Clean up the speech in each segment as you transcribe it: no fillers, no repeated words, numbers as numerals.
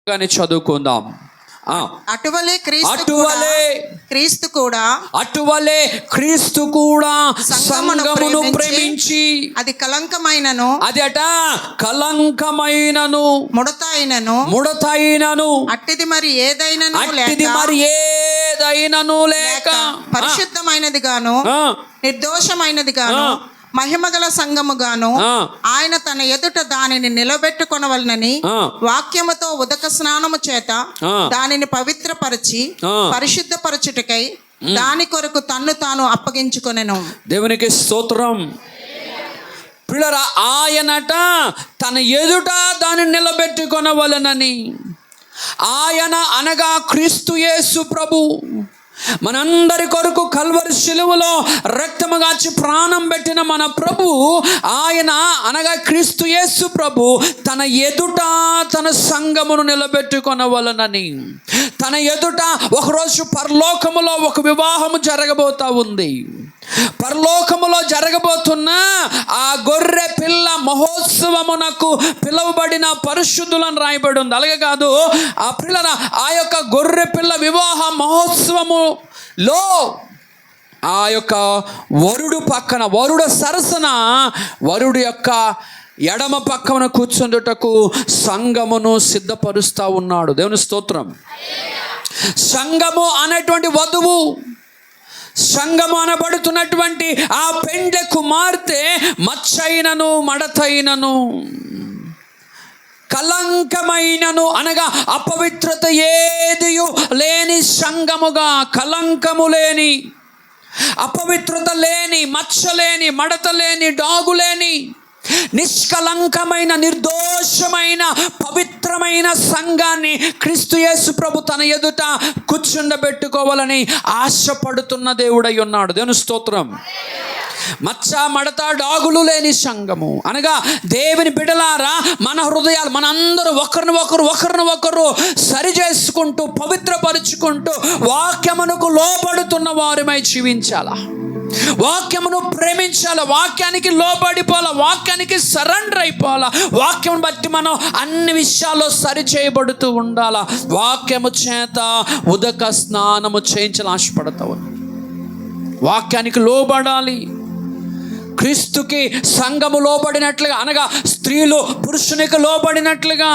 కానీ చదువుకుందాం. అటువలే క్రీస్తు కూడా సంఘమును ప్రేమించి అది కలంకమైనను ముడతైనను అట్టిది మరి ఏదైనను లేక పరిశుద్ధమైనది గాను నిర్దోషమైనది గాను మహిమగల సంఘముగాను ఆయన తన ఎదుట దానిని నిలబెట్టుకొనవలనని వాక్యముతో ఉదక స్నానము చేత దానిని పవిత్రపరిచి పరిశుద్ధపరచుటకై దాని కొరకు తన్ను తాను అప్పగించుకొనెను. దేవునికి స్తోత్రం. పిల్లరా, ఆయనట తన ఎదుట దానిని నిలబెట్టుకొనవలనని, ఆయన అనగా క్రీస్తు యేసు ప్రభు మనందరి కొరకు కల్వరి శిలువలో రక్తము గాచి ప్రాణం పెట్టిన మన ప్రభు, ఆయన అనగా క్రీస్తు యేసు ప్రభు తన ఎదుట తన సంఘమును నిలబెట్టుకొనవలనని, తన ఎదుట ఒకరోజు పరలోకములో ఒక వివాహము జరగబోతా ఉంది. పరలోకములో జరగబోతున్న ఆ గొర్రె పిల్ల మహోత్సవమునకు పిలువబడిన పరిశుద్ధులను రాయబడి ఉంది. అలాగే కాదు, ఆ పిల్లల ఆ యొక్క గొర్రె పిల్ల వివాహ మహోత్సవములో ఆ యొక్క వరుడు పక్కన, వరుడు సరసన వరుడు యొక్క ఎడమ పక్కన కూర్చుండుటకు సంఘమును సిద్ధపరుస్తూ ఉన్నాడు. దేవుని స్తోత్రం. సంఘము అనేటువంటి వధువు, సంఘము అనబడుతున్నటువంటి ఆ పెండ్లి కుమార్తె మచ్చైనను మడతైనను కలంకమైనను అనగా అపవిత్రత ఏదియు లేని సంఘముగా, కలంకము లేని, అపవిత్రత లేని, మచ్చ లేని, మడత లేని, డాగు లేని, నిష్కలంకమైన నిర్దోషమైన పవిత్రమైన సంఘాన్ని క్రీస్తు యేసు ప్రభు తన ఎదుట కూర్చుండబెట్టుకోవాలని ఆశపడుతున్న దేవుడై ఉన్నాడు. దేవుని స్తోత్రం. మచ్చ మడత డాగులు లేని సంఘము అనగా దేవుని బిడ్డలారా, మన హృదయాలు మనందరూ ఒకరిని ఒకరు సరి చేసుకుంటూ పవిత్రపరుచుకుంటూ వాక్యమునకు లోబడుతున్న వారిమై జీవించాలా, వాక్యమును ప్రేమించాలి, వాక్యానికి లోబడిపోవాలా, వాక్యానికి సరెండర్ అయిపోవాలా, వాక్యం బట్టి మనం అన్ని విషయాల్లో సరి చేయబడుతూ ఉండాలా, వాక్యము చేత ఉదక స్నానము చేయించాలని ఆశపడతావు. వాక్యానికి లోబడాలి. క్రీస్తుకి సంఘము లోబడినట్లుగా అనగా స్త్రీలు పురుషునికి లోబడినట్లుగా,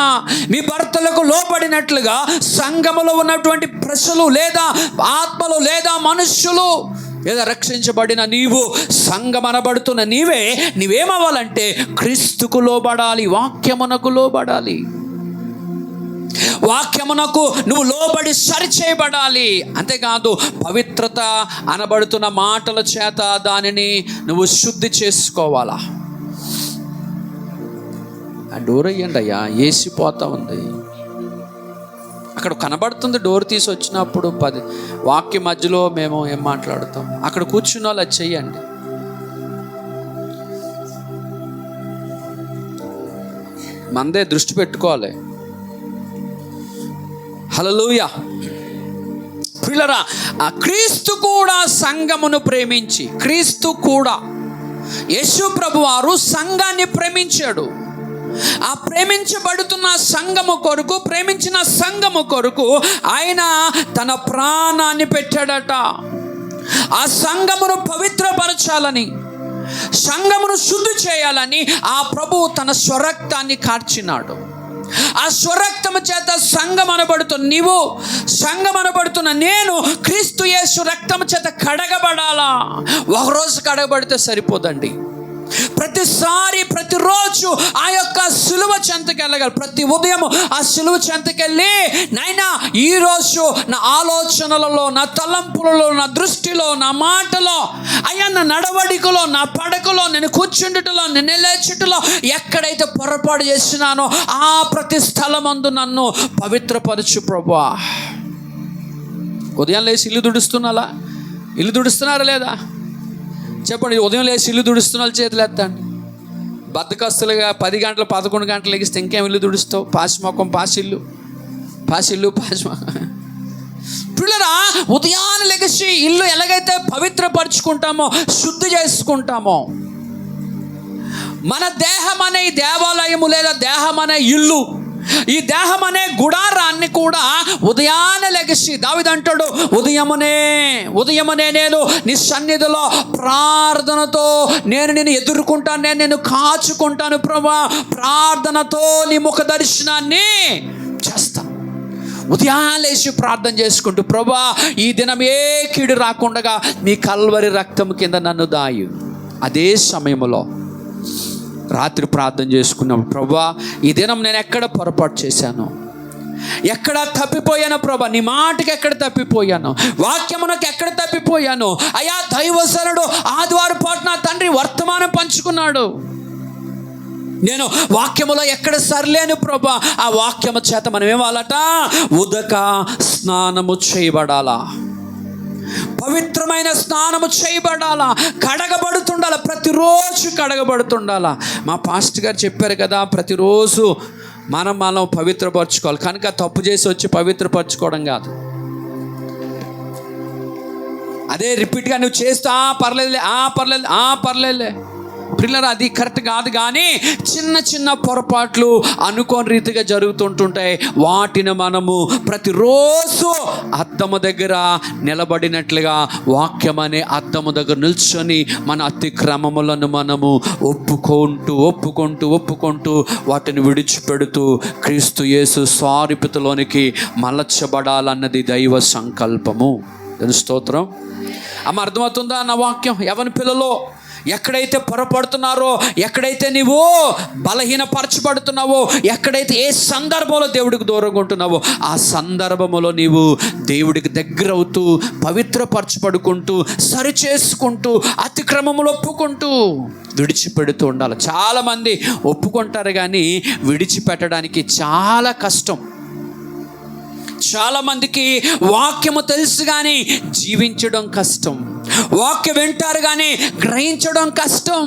మీ భర్తలకు లోబడినట్లుగా సంఘములో ఉన్నటువంటి ప్రజలు లేదా ఆత్మలు లేదా మనుష్యులు లేదా రక్షించబడిన నీవు, సంఘం అనబడుతున్న నీవేమవ్వాలంటే క్రీస్తుకు లోబడాలి, వాక్యమునకు లోబడాలి. వాక్యమునకు నువ్వు లోబడి సరిచేయబడాలి. అంతేకాదు పవిత్రత అనబడుతున్న మాటల చేత దానిని నువ్వు శుద్ధి చేసుకోవాలా. ఆ డోర్ అయ్యండి అయ్యా, వేసిపోతా ఉంది. అక్కడ కనబడుతుంది డోర్ తీసి వచ్చినప్పుడు వాక్య మధ్యలో మేము ఏం మాట్లాడుతాం, అక్కడ కూర్చున్న వాళ్ళు అది చెయ్యండి. మందే దృష్టి పెట్టుకోవాలి. హల్లెలూయా. పిల్లరా, ఆ క్రీస్తు కూడా సంఘమును ప్రేమించి, క్రీస్తు కూడా యేసు ప్రభువారు సంఘాన్ని ప్రేమించాడు. ఆ ప్రేమించబడుతున్న సంఘము కొరకు, ప్రేమించిన సంఘము కొరకు ఆయన తన ప్రాణాన్ని పెట్టాడట. ఆ సంఘమును పవిత్రపరచాలని, సంఘమును శుద్ధి చేయాలని ఆ ప్రభువు తన స్వరక్తాన్ని కార్చినాడు. ఆ స్వరక్తము చేత సంఘం అనబడుతున్న నీవు, సంఘం అనబడుతున్న నేను క్రీస్తు యేసు రక్తము చేత కడగబడాలా. ఒకరోజు కడగబడితే సరిపోదండి. ప్రతిరోజు ఆ యొక్క సిలువ చెంతకి వెళ్ళగాలి. ప్రతి ఉదయం ఆ సిలువ చెంతకెళ్ళి, నైనా ఈరోజు నా ఆలోచనలలో, నా తలంపులలో, నా దృష్టిలో, నా మాటలో, అయ్యా నా నడవడికలో, నా పడకలో, నేను కూర్చుండుటలో, నేను లేచుటలో ఎక్కడైతే పొరపాటు చేసినానో ఆ ప్రతి స్థలమందు నన్ను పవిత్రపరచు ప్రభువా. ఉదయం లేచి ఇల్లు దుడుస్తున్నారా లేదా చెప్పండి. ఉదయం లేచి ఇల్లు దుడుస్తున్న వాళ్ళు చేతులు ఎత్తండి. బద్దకస్తులుగా 10 గంటలు 11 గంటలు లెగిస్తే ఇంకేం ఇల్లు దుడుస్తావు? పాసిమొఖం, పాసిల్లు. పిల్లరా, ఉదయాన్ని లెగిసి ఇల్లు ఎలాగైతే పవిత్రపరుచుకుంటామో, శుద్ధి చేసుకుంటామో, మన దేహం అనే దేవాలయము లేదా దేహం అనే ఇల్లు, ఈ దేహం అనే గుడారాన్ని వారిని కూడా ఉదయాన్నే లెగసి దావీదు అంటాడు, ఉదయమునే నేను నీ సన్నిధిలో ప్రార్థనతో నేను ఎదుర్కొంటాను, నేను కాచుకుంటాను ప్రభువా, ప్రార్థనతో నీ ముఖ దర్శనాన్ని చేస్తాను. ఉదయాలేసి ప్రార్థన చేసుకుంటూ, ప్రభువా ఈ దినం ఏ కీడు రాకుండా నీ కల్వరి రక్తం కింద నన్ను దాయు. అదే సమయంలో రాత్రి ప్రార్థన చేసుకున్నాము, ప్రభువా ఈ దినం నేను ఎక్కడ పొరపాటు చేశాను, ఎక్కడ తప్పిపోయాను ప్రభా, నీ మాటకి ఎక్కడ తప్పిపోయాను, వాక్యమునకు ఎక్కడ తప్పిపోయాను అయ్యా. దైవసనుడు ఆదివారం పాటు నా తండ్రి వర్తమానం పంచుకున్నాడు, నేను వాక్యములో ఎక్కడ సరిలేను ప్రభా. ఆ వాక్యము చేత మనం ఏమాలట, ఉదక స్నానము చేయబడాలా, పవిత్రమైన స్నానము చేయబడాలా, కడగబడుతుండాలా, ప్రతిరోజు కడగబడుతుండాలా. మా పాస్టర్ గారు చెప్పారు కదా, ప్రతిరోజు మనం పవిత్రపరచుకోవాలి. కనుక తప్పు చేసి వచ్చి పవిత్రపరచుకోవడం కాదు, అదే రిపీట్గా నువ్వు చేస్తా పర్లేదులే పిల్లలు, అది కరెక్ట్ కాదు. కానీ చిన్న చిన్న పొరపాట్లు అనుకోని రీతిగా జరుగుతుంటుంటాయి. వాటిని మనము ప్రతిరోజు అద్దము దగ్గర నిలబడినట్లుగా వాక్యం అనే అద్దము దగ్గర నిల్చొని మన అతిక్రమములను మనము ఒప్పుకుంటూ వాటిని విడిచిపెడుతూ క్రీస్తు యేసు సారూప్యతలోనికి మలచబడాలన్నది దైవ సంకల్పము. స్తోత్రం. అమ్మ అర్థమవుతుందా నా వాక్యం? యవన పిల్లలో ఎక్కడైతే పొరపడుతున్నారో, ఎక్కడైతే నీవు బలహీనపరచబడుతున్నావో, ఎక్కడైతే ఏ సందర్భంలో దేవుడికి దూరంగా ఉంటున్నావో, ఆ సందర్భంలో నీవు దేవుడికి దగ్గర అవుతూ పవిత్రపరచబడుకుంటూ సరిచేసుకుంటూ అతిక్రమములు ఒప్పుకుంటూ విడిచిపెడుతూ ఉండాలి. చాలామంది ఒప్పుకుంటారు కానీ విడిచిపెట్టడానికి చాలా కష్టం. చాలామందికి వాక్యము తెలుసు కానీ జీవించడం కష్టం, వాక్యం వింటారు కానీ గ్రహించడం కష్టం.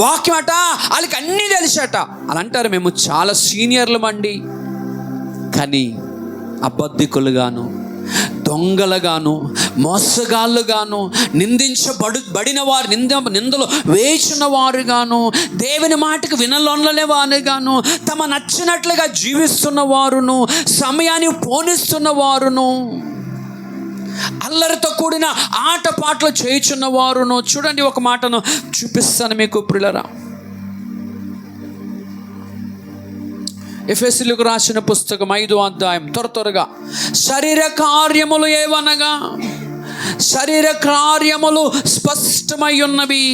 వాక్యం అట వాళ్ళకి అన్నీ తెలుసట, అలా అంటారు మేము చాలా సీనియర్లమండి, కానీ అబద్ధికులుగాను, దొంగలుగాను, మోసగాళ్ళుగాను, నిందించబడిన వారు, నిందలు వేసిన వారుగాను, దేవుని మాటకు వినలొనలే వారుగాను, తమ నచ్చినట్లుగా జీవిస్తున్న వారును, సమయాన్ని పోనిస్తున్న వారును, అల్లరితో కూడిన ఆటపాటలు చేయుచున్న వారును. చూడండి, ఒక మాటను చూపిస్తాను మీకు ప్రియులారా. ఎఫెసీయులకు రాసిన పుస్తకం 5వ అధ్యాయం త్వరగా. శరీర కార్యములు ఏవనగా, శరీర కార్యములు స్పష్టమై ఉన్నవి.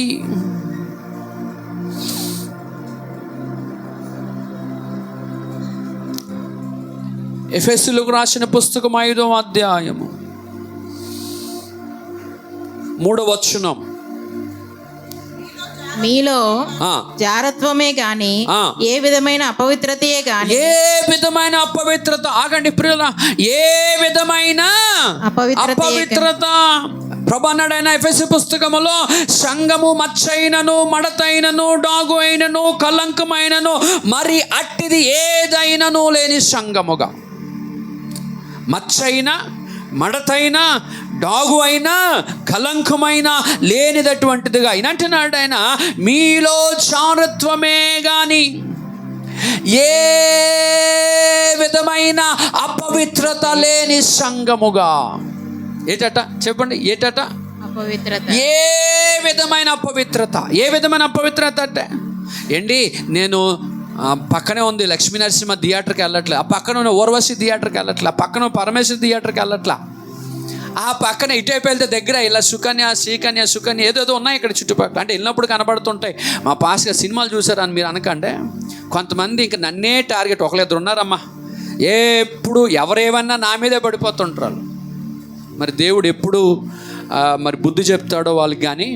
ఎఫెసీయులకు రాసిన పుస్తకం 5వ అధ్యాయము 3వ వచనం. మీలో జారత్వమే గాని ఏ విధమైన అపవిత్రతయే గాని, ఏ విధమైన అపవిత్రత, ఆగండి ప్రియుల, ఏ విధమైన అపవిత్రత ప్రభు అన్నాడైన ఎఫెసీ పుస్తకములో, సంఘము మచ్చైనను, మడతైనను, డాగు అయినను, కలంకమైనను మరి అట్టిది ఏదైనను లేని సంఘముగా. మచ్చైన, మడతైన, డాగు అయినా, కలంకమైన లేనిదటువంటిదిగా. ఇనంటున్నాడు ఆయన, మీలో చారత్వమే గాని ఏ విధమైన అపవిత్రత లేని సంఘముగా. ఏటట చెప్పండి, ఏటట? అపవిత్రత. ఏ విధమైన అపవిత్రత, ఏ విధమైన అపవిత్రత అంటే ఏంటి? నేను పక్కనే ఉంది లక్ష్మీ నరసింహ థియేటర్కి వెళ్ళట్లే, ఆ పక్కన ఉన్న ఊర్వశి థియేటర్కి వెళ్ళట్లే, ఆ పక్కన పరమేశ్వర థియేటర్కి వెళ్ళట్లా, ఆ పక్కన ఇటువైపు వెళ్తే దగ్గర ఇలా సుకన్య, శ్రీకన్య, సుకన్య ఏదేదో ఉన్నాయి ఇక్కడ చుట్టుపక్కల. అంటే వెళ్ళినప్పుడు కనబడుతుంటాయి. మా పాస్గా సినిమాలు చూసారని మీరు అనకండి. కొంతమంది ఇంక నన్నే టార్గెట్, ఒకళ్ళిద్దరు ఉన్నారమ్మా, ఎప్పుడు ఎవరేమన్నా నా మీదే పడిపోతుంటారు. మరి దేవుడు ఎప్పుడు మరి బుద్ధి చెప్తాడో వాళ్ళకి. కానీ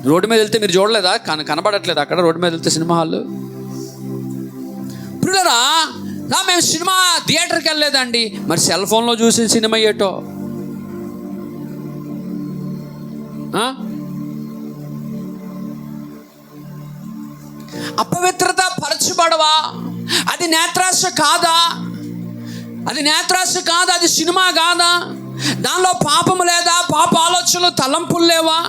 రోడ్డు మీద వెళ్తే మీరు చూడలేదా, కనబడట్లేదు అక్కడ రోడ్డు మీద వెళ్తే సినిమా హాల్. పిల్లరా, మేము సినిమా థియేటర్కి వెళ్ళలేదండి, మరి సెల్ ఫోన్లో చూసిన సినిమా ఏటో. అపవిత్రత పరచబడవా? అది నేత్రాశ కాదా? అది నేత్రాశ కాదా? అది సినిమా కాదా? దానిలో పాపము లేదా? పాప ఆలోచనలు, తలంపులు లేవా?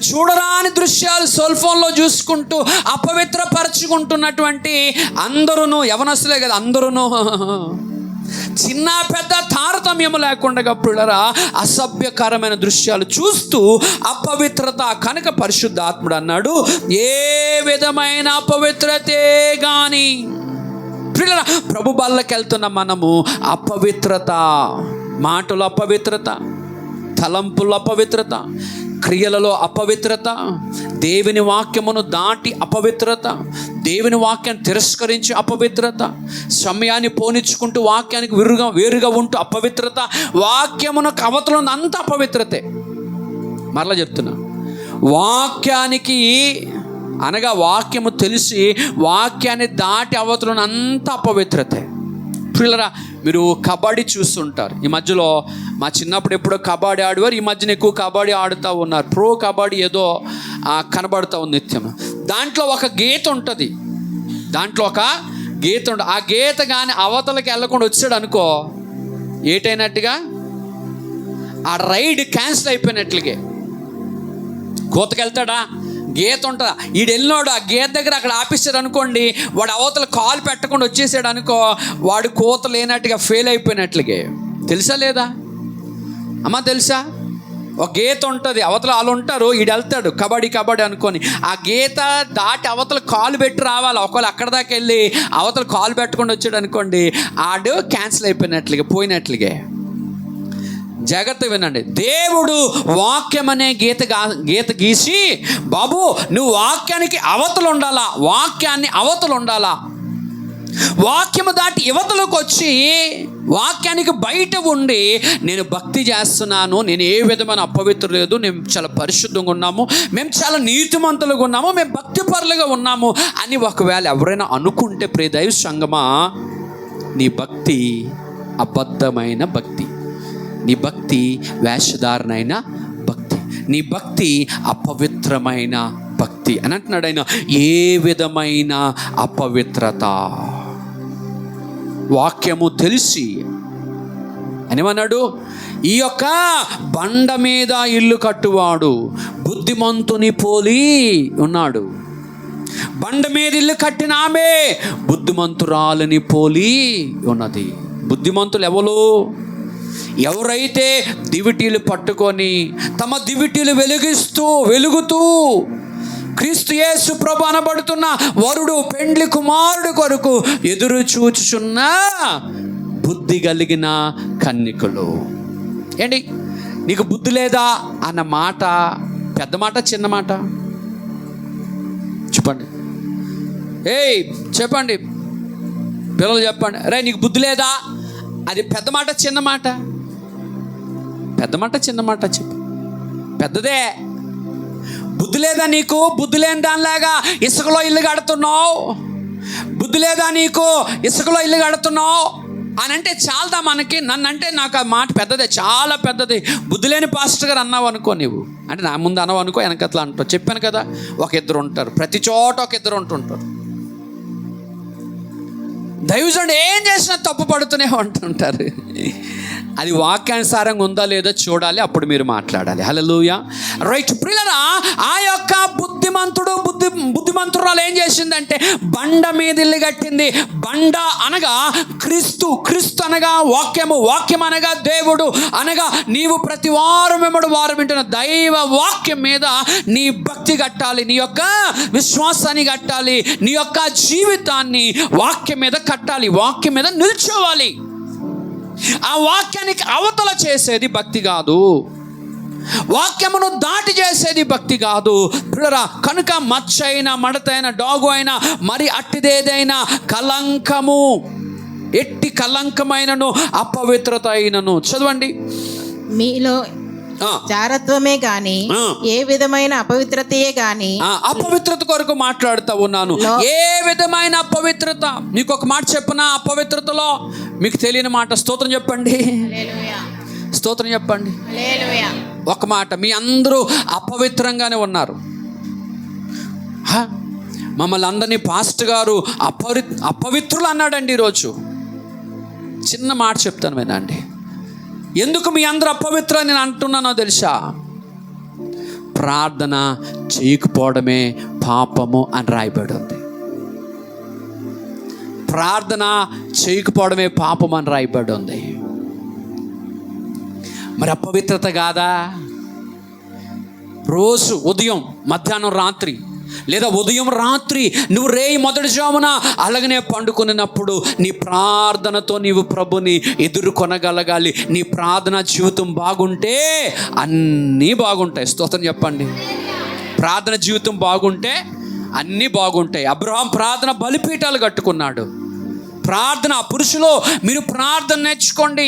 చూడరాని దృశ్యాలు సెల్ ఫోన్లో చూసుకుంటూ అపవిత్రపరచుకుంటున్నటువంటి అందరూ యవనస్తులే కదా, అందరూ చిన్న పెద్ద తారతమ్యం లేకుండా పిల్లరా అసభ్యకరమైన దృశ్యాలు చూస్తూ అపవిత్రత. కనుక పరిశుద్ధాత్ముడు అన్నాడు, ఏ విధమైన అపవిత్రతే గాని. పిల్లరా, ప్రభు బల్లకి వెళ్తున్న మనము అపవిత్రత, మాటలు అపవిత్రత, తలంపులు అపవిత్రత, క్రియలలో అపవిత్రత, దేవుని వాక్యమును దాటి అపవిత్రత, దేవుని వాక్యాన్ని తిరస్కరించి అపవిత్రత, సమయాన్ని పోనిచ్చుకుంటూ వాక్యానికి వేరుగా ఉంటూ అపవిత్రత, వాక్యమునకు అవతల అంత అపవిత్రతే. మరలా చెప్తున్నా, వాక్యానికి అనగా వాక్యము తెలిసి వాక్యాన్ని దాటి అవతల అంత అపవిత్రతే. పిల్లరా, మీరు కబడ్డీ చూస్తుంటారు. ఈ మధ్యలో మా చిన్నప్పుడు ఎప్పుడో కబడ్డీ ఆడేవారు, ఈ మధ్యన ఎక్కువ కబడ్డీ ఆడుతూ ఉన్నారు. ప్రో కబడ్డీ ఏదో కనబడుతూ ఉంది నిత్యం. దాంట్లో ఒక గీత ఉంటుంది, ఆ గీత కానీ అవతలకి వెళ్ళకుండా వచ్చాడు అనుకో, ఏటైనట్టుగా ఆ రైడ్ క్యాన్సిల్ అయిపోయినట్లుగే. కోతకెళ్తాడా, గీత ఉంటుందా, ఈడు వెళ్ళినాడు ఆ గీత దగ్గర అక్కడ ఆపిస్తాడు అనుకోండి, వాడు అవతల కాలు పెట్టకుండా వచ్చేసాడు అనుకో, వాడు కోత లేనట్టుగా ఫెయిల్ అయిపోయినట్లుగే. తెలుసా లేదా అమ్మా? తెలుసా? ఒక గీత ఉంటుంది, అవతల వాళ్ళు ఉంటారు, ఈడు వెళ్తాడు కబడ్డీ అనుకొని, ఆ గీత దాటి అవతల కాలు పెట్టి రావాలి. ఒకవేళ అక్కడ దాకా వెళ్ళి అవతల కాలు పెట్టకుండా వచ్చాడు అనుకోండి, ఆడు క్యాన్సిల్ అయిపోయినట్లుగా, పోయినట్లుగే. జాగ్రత్త వినండి, దేవుడు వాక్యం అనే గీత గీసి, బాబు నువ్వు వాక్యానికి అవతలు ఉండాలా, వాక్యాన్ని అవతలు ఉండాలా. వాక్యము దాటి యువతలకు వచ్చి వాక్యానికి బయట ఉండి నేను భక్తి చేస్తున్నాను, నేను ఏ విధమైన అపవిత్రం లేదు, నేను చాలా పరిశుద్ధంగా ఉన్నాము, మేము చాలా నీతిమంతులుగా ఉన్నాము, మేము భక్తి పరులుగా ఉన్నాము అని ఒకవేళ ఎవరైనా అనుకుంటే, ప్రియ దైవ సంగమా, నీ భక్తి అబద్ధమైన భక్తి, నీ భక్తి వేషధారణైన భక్తి, నీ భక్తి అపవిత్రమైన భక్తి అని అంటున్నాడు ఆయన. ఏ విధమైన అపవిత్రత? వాక్యము తెలిసి అనేమన్నాడు, ఈ యొక్క బండ మీద ఇల్లు కట్టువాడు బుద్ధిమంతుని పోలి ఉన్నాడు. బండ మీద ఇల్లు కట్టిన ఆమె బుద్ధిమంతురాలని పోలి ఉన్నది. బుద్ధిమంతులు ఎవరైతే దివిటీలు పట్టుకొని తమ దివిటీలు వెలుగుతూ క్రీస్తు యేసు ప్రభు అనబడుతున్న వరుడు పెండ్లి కుమారుడు కొరకు ఎదురు చూచుచున్న బుద్ధి కలిగిన కన్యకులు. ఏంటి, నీకు బుద్ధి లేదా అన్న మాట పెద్ద మాట చిన్న మాట? చెప్పండి, చెప్పండి పిల్లలు, చెప్పండి. రే నీకు బుద్ధి లేదా, అది పెద్ద మాట చిన్న మాట? పెద్ద మాట చిన్న మాట చెప్పు. పెద్దదే. బుద్ధి లేదా నీకు? బుద్ధి లేని దానిలాగా ఇసుకలో ఇల్లు కడుతున్నావు. బుద్ధి లేదా నీకు? ఇసుకలో ఇల్లు కడుతున్నావు అని అంటే చాలదా మనకి? నన్ను అంటే నాకు ఆ మాట పెద్దదే, చాలా పెద్దది. బుద్ధి లేని పాస్టర్ గారు అన్నావు అనుకో, నువ్వు అంటే నా ముందు అన్నావు అనుకో, వెనకట్లా అంటావు. చెప్పాను కదా, ఒక ఇద్దరు ఉంటారు, ప్రతి చోట ఒక ఇద్దరు ఉంటుంటారు. దైవజనుడు ఏం చేసినా తప్పు పడుతూనే ఉంటుంటారు. అది వాక్యానుసారంగా ఉందా లేదో చూడాలి, అప్పుడు మీరు మాట్లాడాలి. హల్లెలూయా, రైట్. ప్రియులారా, ఆ యొక్క బుద్ధిమంతురాలు ఏం చేసిందంటే బండ మీద ఇల్లు కట్టింది. బండ అనగా క్రీస్తు అనగా వాక్యం అనగా దేవుడు అనగా నీవు ప్రతి వారం వింటున్న దైవ వాక్యం మీద నీ భక్తి కట్టాలి, నీ యొక్క విశ్వాసాన్ని కట్టాలి, నీ యొక్క జీవితాన్ని వాక్యం మీద కట్టాలి, వాక్యం మీద నిల్చోవాలి. ఆ వాక్యానికి అవతల చేసేది భక్తి కాదు, వాక్యమును దాటి చేసేది భక్తి కాదు. పిల్లరా, కనుక మచ్చైన మడతైన డాగు అయినా మరి అట్టిదేదైనా కలంకము, ఎట్టి కలంకమైనను అపవిత్రత అయినను. చదవండి, మీలో జారత్వమే గాని ఏ విధమైన అపవిత్రతయే గాని. అపవిత్రత కొరకు మాట్లాడుతూ ఉన్నాను. ఏ విధమైన అపవిత్రత? మీకు ఒక మాట చెప్పనా, అపవిత్రతలో మీకు తెలియని మాట. స్తోత్రం చెప్పండి, స్తోత్రం చెప్పండి. ఒక మాట, మీ అందరూ అపవిత్రంగానే ఉన్నారు. మమ్మల్ని అందరినీ పాస్టర్ గారు అపవిత్రులు అన్నాడండి ఈరోజు. చిన్న మాట చెప్తాను వినండి, ఎందుకు మీ అందరూ అపవిత్ర నేను అంటున్నానో తెలుసా? ప్రార్థన చేయకపోవడమే పాపము అని రాయబడి ఉంది. ప్రార్థన చేయకపోవడమే పాపం అని రాయబడి ఉంది. మరి అపవిత్రత కాదా? రోజు ఉదయం, మధ్యాహ్నం, రాత్రి, లేదా ఉదయం రాత్రి నువ్వు రేయి మొదటి జామున అలాగనే పండుకున్నప్పుడు నీ ప్రార్థనతో నీవు ప్రభుని ఎదుర్కొనగలగాలి. నీ ప్రార్థన జీవితం బాగుంటే అన్నీ బాగుంటాయి. స్తోత్రం చెప్పండి. ప్రార్థన జీవితం బాగుంటే అన్నీ బాగుంటాయి. అబ్రహాం ప్రార్థన బలిపీఠాలు కట్టుకున్నాడు. ప్రార్థన, పురుషులు మీరు ప్రార్థన నేర్చుకోండి.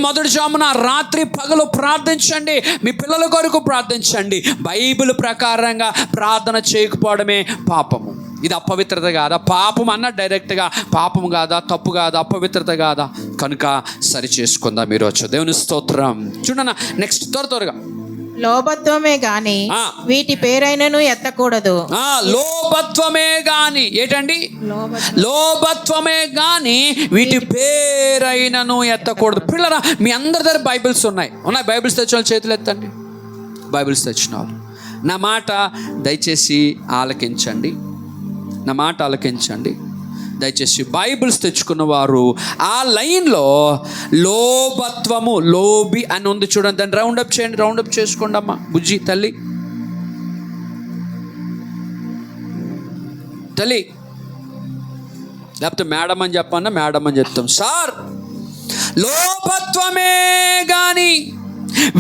మొదటి జామున, రాత్రి పగలు ప్రార్థించండి. మీ పిల్లల కొరకు ప్రార్థించండి. బైబిల్ ప్రకారంగా ప్రార్థన చేయకపోవడమే పాపము. ఇది అపవిత్రత కాదా? పాపం అన్న డైరెక్ట్గా పాపం కాదా? తప్పు కాదా? అపవిత్రత కాదా? కనుక సరి చేసుకుందాం ఈరోజు. దేవుని స్తోత్రం. చూడన్న, నెక్స్ట్ త్వరగా. లోభత్వమే గాని వీటి పేరైనను ఎత్తకూడదు. లోభత్వమే గాని ఏంటండి? లోభత్వమే గాని వీటి పేరైనను ఎత్తకూడదు. పిల్లరా, మీ అందరి దగ్గర బైబిల్స్ ఉన్నాయి. బైబిల్స్ తెచ్చిన వాళ్ళు చేతులు ఎత్తండి. బైబిల్స్ తెచ్చిన వాళ్ళు నా మాట దయచేసి ఆలకించండి. నా మాట ఆలకించండి దయచేసి. బైబిల్స్ తెచ్చుకున్న వారు ఆ లైన్లో లోభత్వము, లోబి అని ఉంది చూడండి. దాన్ని రౌండప్ చేయండి. రౌండప్ చేసుకోండి అమ్మా. బుజ్జి తల్లి లేకపోతే మేడం అని చెప్పన్నా, మేడం అని చెప్తాం. సార్, లోభత్వమే గాని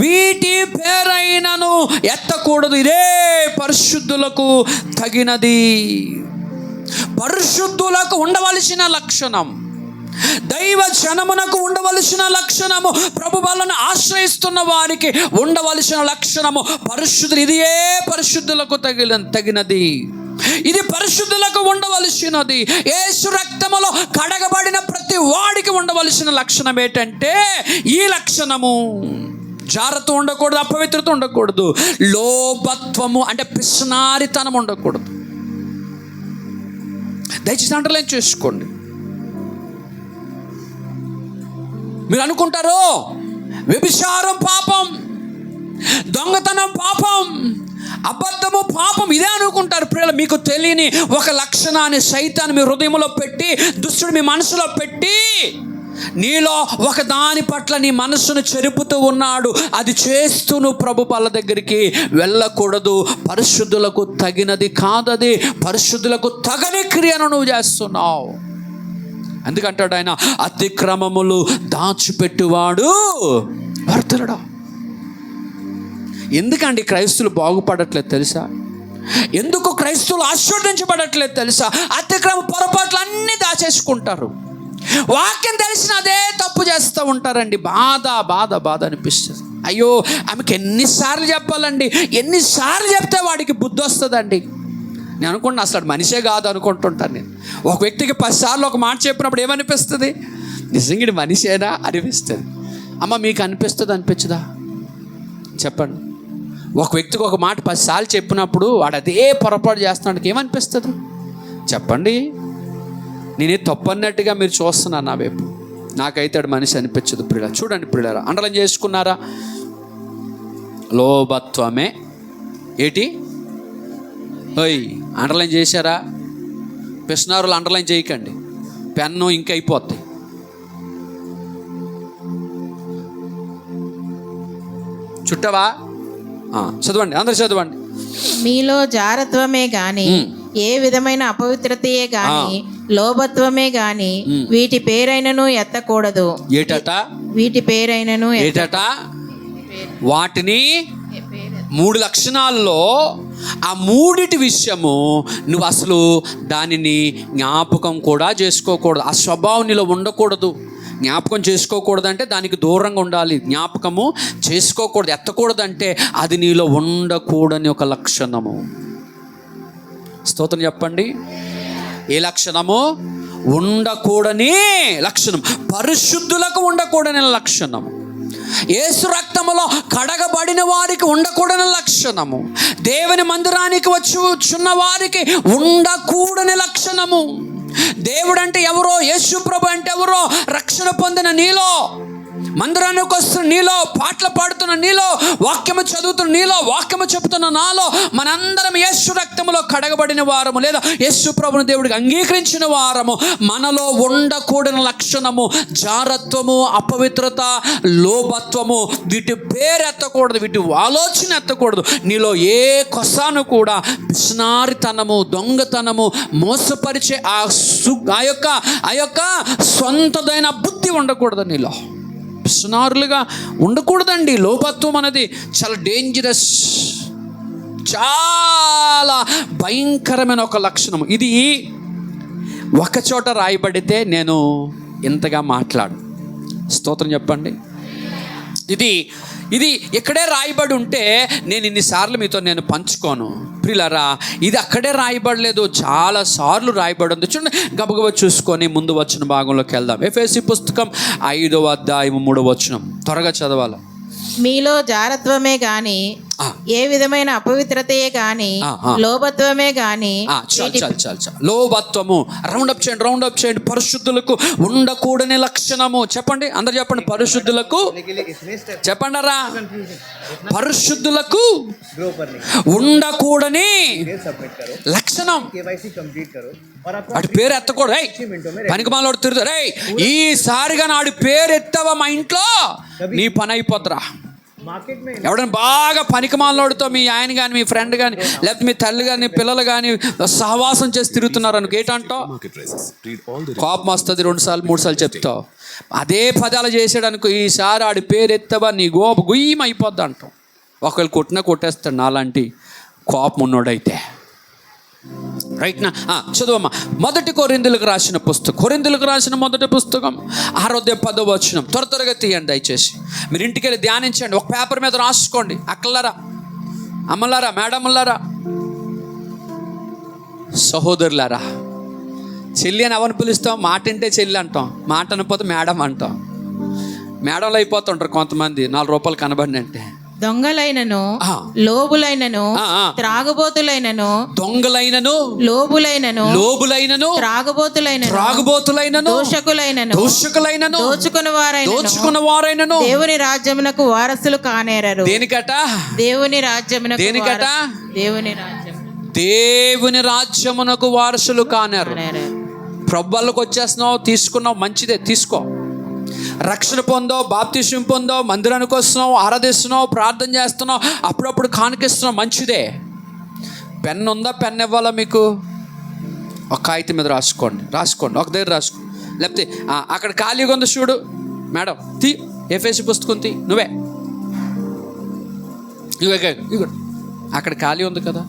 వీటి పేరైనను ఎత్తకూడదు. ఇదే పరిశుద్ధులకు తగినది. పరిశుద్ధులకు ఉండవలసిన లక్షణం, దైవ జనమునకు ఉండవలసిన లక్షణము, ప్రభు వలన ఆశ్రయిస్తున్న వారికి ఉండవలసిన లక్షణము పరిశుద్ధులు. ఇదే పరిశుద్ధులకు తగినది. ఇది పరిశుద్ధులకు ఉండవలసినది. యేసు రక్తములో కడగబడిన ప్రతి వాడికి ఉండవలసిన లక్షణం ఏంటంటే ఈ లక్షణము. జాగ్రత్త ఉండకూడదు, అపవిత్రత ఉండకూడదు, లోభత్వము అంటే పిస్నారితనం ఉండకూడదు. దయచేసి అండర్లైన్ చేసుకోండి. మీరు అనుకుంటారు వ్యభిచారం పాపం, దొంగతనం పాపం, అబద్ధము పాపం, ఇదే అనుకుంటారు. ప్రియులు, మీకు తెలియని ఒక లక్షణాన్ని సైతాన్ని మీ హృదయంలో పెట్టి, దుష్టుడు మీ మనసులో పెట్టి, నీలో ఒక దాని పట్ల నీ మనస్సును చెరుపుతూ ఉన్నాడు. అది చేస్తూ నువ్వు ప్రభు వాళ్ళ దగ్గరికి వెళ్ళకూడదు. పరిశుద్ధులకు తగినది కాదది. పరిశుద్ధులకు తగని క్రియను నువ్వు చేస్తున్నావు. ఎందుకంటాడు ఆయన, అతిక్రమములు దాచిపెట్టువాడు వర్ధనుడా. ఎందుకండి క్రైస్తువులు బాగుపడట్లేదు తెలుసా? ఎందుకు క్రైస్తువులు ఆశీర్వదించబడట్లేదు తెలుసా? అతిక్రమ పొరపాట్లు అన్నీ దాచేసుకుంటారు. వాక్యం తెలిసిన అదే తప్పు చేస్తూ ఉంటారండి. బాధ బాధ బాధ అనిపిస్తుంది. అయ్యో, ఆమెకి ఎన్నిసార్లు చెప్పాలండి? ఎన్నిసార్లు చెప్తే వాడికి బుద్ధి వస్తుందండి? నేను అనుకుంటున్నా అసలు మనిషే కాదు అనుకుంటుంటాను నేను. ఒక వ్యక్తికి 10 సార్లు ఒక మాట చెప్పినప్పుడు ఏమనిపిస్తుంది? నిజంగా మనిషేనా అనిపిస్తుంది. అమ్మ, మీకు అనిపిస్తుంది అనిపించదా? చెప్పండి. ఒక వ్యక్తికి ఒక మాట 10 సార్లు చెప్పినప్పుడు వాడు అదే పొరపాటు చేస్తున్నాడు, ఏమనిపిస్తుంది? చెప్పండి. నేనే తప్పు అన్నట్టుగా మీరు చూస్తున్నాను నా వైపు. నాకైతే అది మనిషి అనిపించదు. ప్రియుల, చూడండి ప్రియులారా, అండర్లైన్ చేసుకున్నారా? లోభత్వమే ఏటి? ఓయ్, అండర్లైన్ చేశారా? పిస్నారులు అండర్లైన్ చేయకండి, పెన్ను ఇంకా అయిపోద్ది. చుట్టవా? చదవండి, అందరు చదవండి. మీలో జారత్వమే గాని ఏ విధమైన అపవిత్రతయే గాని లోభత్వమే గాని వీటి పేరైనను ఎత్తకూడదు. ఏటట? వీటి పేరైనను ఏటట? వాటిని 3 లక్షణాల్లో ఆ 3 విషయము నువ్వు అసలు దానిని జ్ఞాపకం కూడా చేసుకోకూడదు. ఆ స్వభావం నీలో ఉండకూడదు. జ్ఞాపకం చేసుకోకూడదు అంటే దానికి దూరంగా ఉండాలి. జ్ఞాపకము చేసుకోకూడదు, ఎత్తకూడదు అంటే అది నీలో ఉండకూడని ఒక లక్షణము. స్తోత్రం చెప్పండి. ఏ లక్షణము? ఉండకూడని లక్షణం. పరిశుద్ధులకు ఉండకూడని లక్షణము. యేసు రక్తములో కడగబడిన వారికి ఉండకూడని లక్షణము. దేవుని మందిరానికి వచ్చుచున్న వారికి ఉండకూడని లక్షణము. దేవుడు అంటే ఎవరో, యేసు ప్రభు అంటే ఎవరో, రక్షణ పొందిన నీలో మందిరానికి వస్తున్న నీలో, పాటలు పాడుతున్న నీలో, వాక్యము చదువుతున్న నీలో, వాక్యము చెబుతున్న నాలో, మనందరం యేసు రక్తములో కడగబడిన వారము, లేదా యేసు ప్రభుని దేవుడికి అంగీకరించిన వారము. మనలో ఉండకూడని లక్షణము జారత్వము, అపవిత్రత, లోభత్వము. వీటి పేరు ఎత్తకూడదు, వీటి ఆలోచన ఎత్తకూడదు. నీలో ఏ కొసాను కూడా పిసినారితనము, దొంగతనము, మోసపరిచే ఆ యొక్క సొంతదైన బుద్ధి ఉండకూడదు. నీలో పిసినారులుగా ఉండకూడదండి. లోభత్వం అనేది చాలా డేంజరస్, చాలా భయంకరమైన ఒక లక్షణం. ఇది ఒకచోట రాయబడితే నేను ఇంతగా మాట్లాడు. స్తోత్రం చెప్పండి. ఇది ఇక్కడే రాయబడి ఉంటే నేను ఇన్నిసార్లు మీతో నేను పంచుకోను. ప్రియులారా, ఇది అక్కడే రాయబడలేదు, చాలా సార్లు రాయబడి ఉంది. చూడండి, గబగబా చూసుకొని ముందు వచ్చిన భాగంలోకి వెళ్దాం. ఎఫెసీ పుస్తకం 5వ అధ్యాయం 3వ వచనం త్వరగా చదవాలి. మీలో జారత్వమే గాని ఏ విధమైన అపవిత్రతయే గాని లోభత్వమే గాని. లోభత్వము రౌండప్ చేయండి. పరిశుద్ధులకు ఉండకూడని లక్షణము. చెప్పండి, అందరు చెప్పండి. పరిశుద్ధులకు చెప్పండి రా. పరిశుద్ధులకు ఉండకూడని లక్షణం. వాడి పేరు ఎత్తకూడదు. పనికి మాలోడు తిరుగుతారు. ఈసారిగా నాడు పేరు ఎత్తవా మా ఇంట్లో నీ పని అయిపోతురా. ఎవడైనా బాగా పనికిమాలోడితో మీ ఆయన కానీ, మీ ఫ్రెండ్ కానీ, లేకపోతే మీ తల్లి కానీ, పిల్లలు కానీ సహవాసం చేసి తిరుగుతున్నారు అనుకో, ఏంటంటావు? కోపం వస్తుంది. 2 సార్లు 3 సార్లు చెప్తావు. అదే పదాలు చేసాడు అనుకో, ఈసారి ఆడి పేరు ఎత్తవా నీ గోప గుయ్యం అయిపోద్ది అంటాం. ఒకళ్ళు కొట్టేస్తాడు నాలాంటి కోపం ఉన్నోడైతే. రైట్ నా చదువమ్మా. 1 కొరింథీయులకు రాసిన పుస్తకం, కొరింథీయులకు రాసిన 1 పుస్తకం 6వ వచనం. త్వరగా తీయండి దయచేసి. మీరు ఇంటికి వెళ్ళి ధ్యానించండి, ఒక పేపర్ మీద రాసుకోండి. అక్కలారా, అమ్మలారా, మేడమ్లారా, సహోదరులారా. చెల్లి అని ఎవరిని పిలుస్తాం? మాట అంటే చెల్లి అంటాం, మాట అనకపోతే మేడం అంటాం. మేడంలో అయిపోతుంటారు కొంతమంది, 4 రూపాయలు కనబడి అంటే. దొంగలైనను, లోబులైనను, త్రాగుబోతులైనను, దొంగలైనను, లోబులైనను, త్రాగుబోతులైనను, దోషకులైనను, దోచుకున్న వారైనను దేవుని రాజ్యమునకు వారసులు కానేరరు. దేనికట? దేవుని రాజ్యమునకు. దేనికట? దేవుని రాజ్యమునకు వారసులు కానేరు. ప్రభువులకు వచ్చేస్తున్నావు, తీసుకున్నావు, మంచిదే, తీసుకో. రక్షణ పొందావు, బాప్తిసం పొందావు, మందిరానికి వస్తున్నావు, ఆరాధిస్తున్నావు, ప్రార్థన చేస్తున్నావు, అప్పుడప్పుడు కానుకిస్తున్నావు, మంచిదే. పెన్ను ఉందా? పెన్ ఇవ్వాలా మీకు? ఒక కాగితం మీద రాసుకోండి, ఒక దగ్గర రాసుకోండి. లేకపోతే అక్కడ ఖాళీగా ఉంది చూడు మేడం, తీ. ఎఫెసీ పుస్తకం తీ, నువ్వే. ఇగో అక్కడ ఖాళీ ఉంది కదా,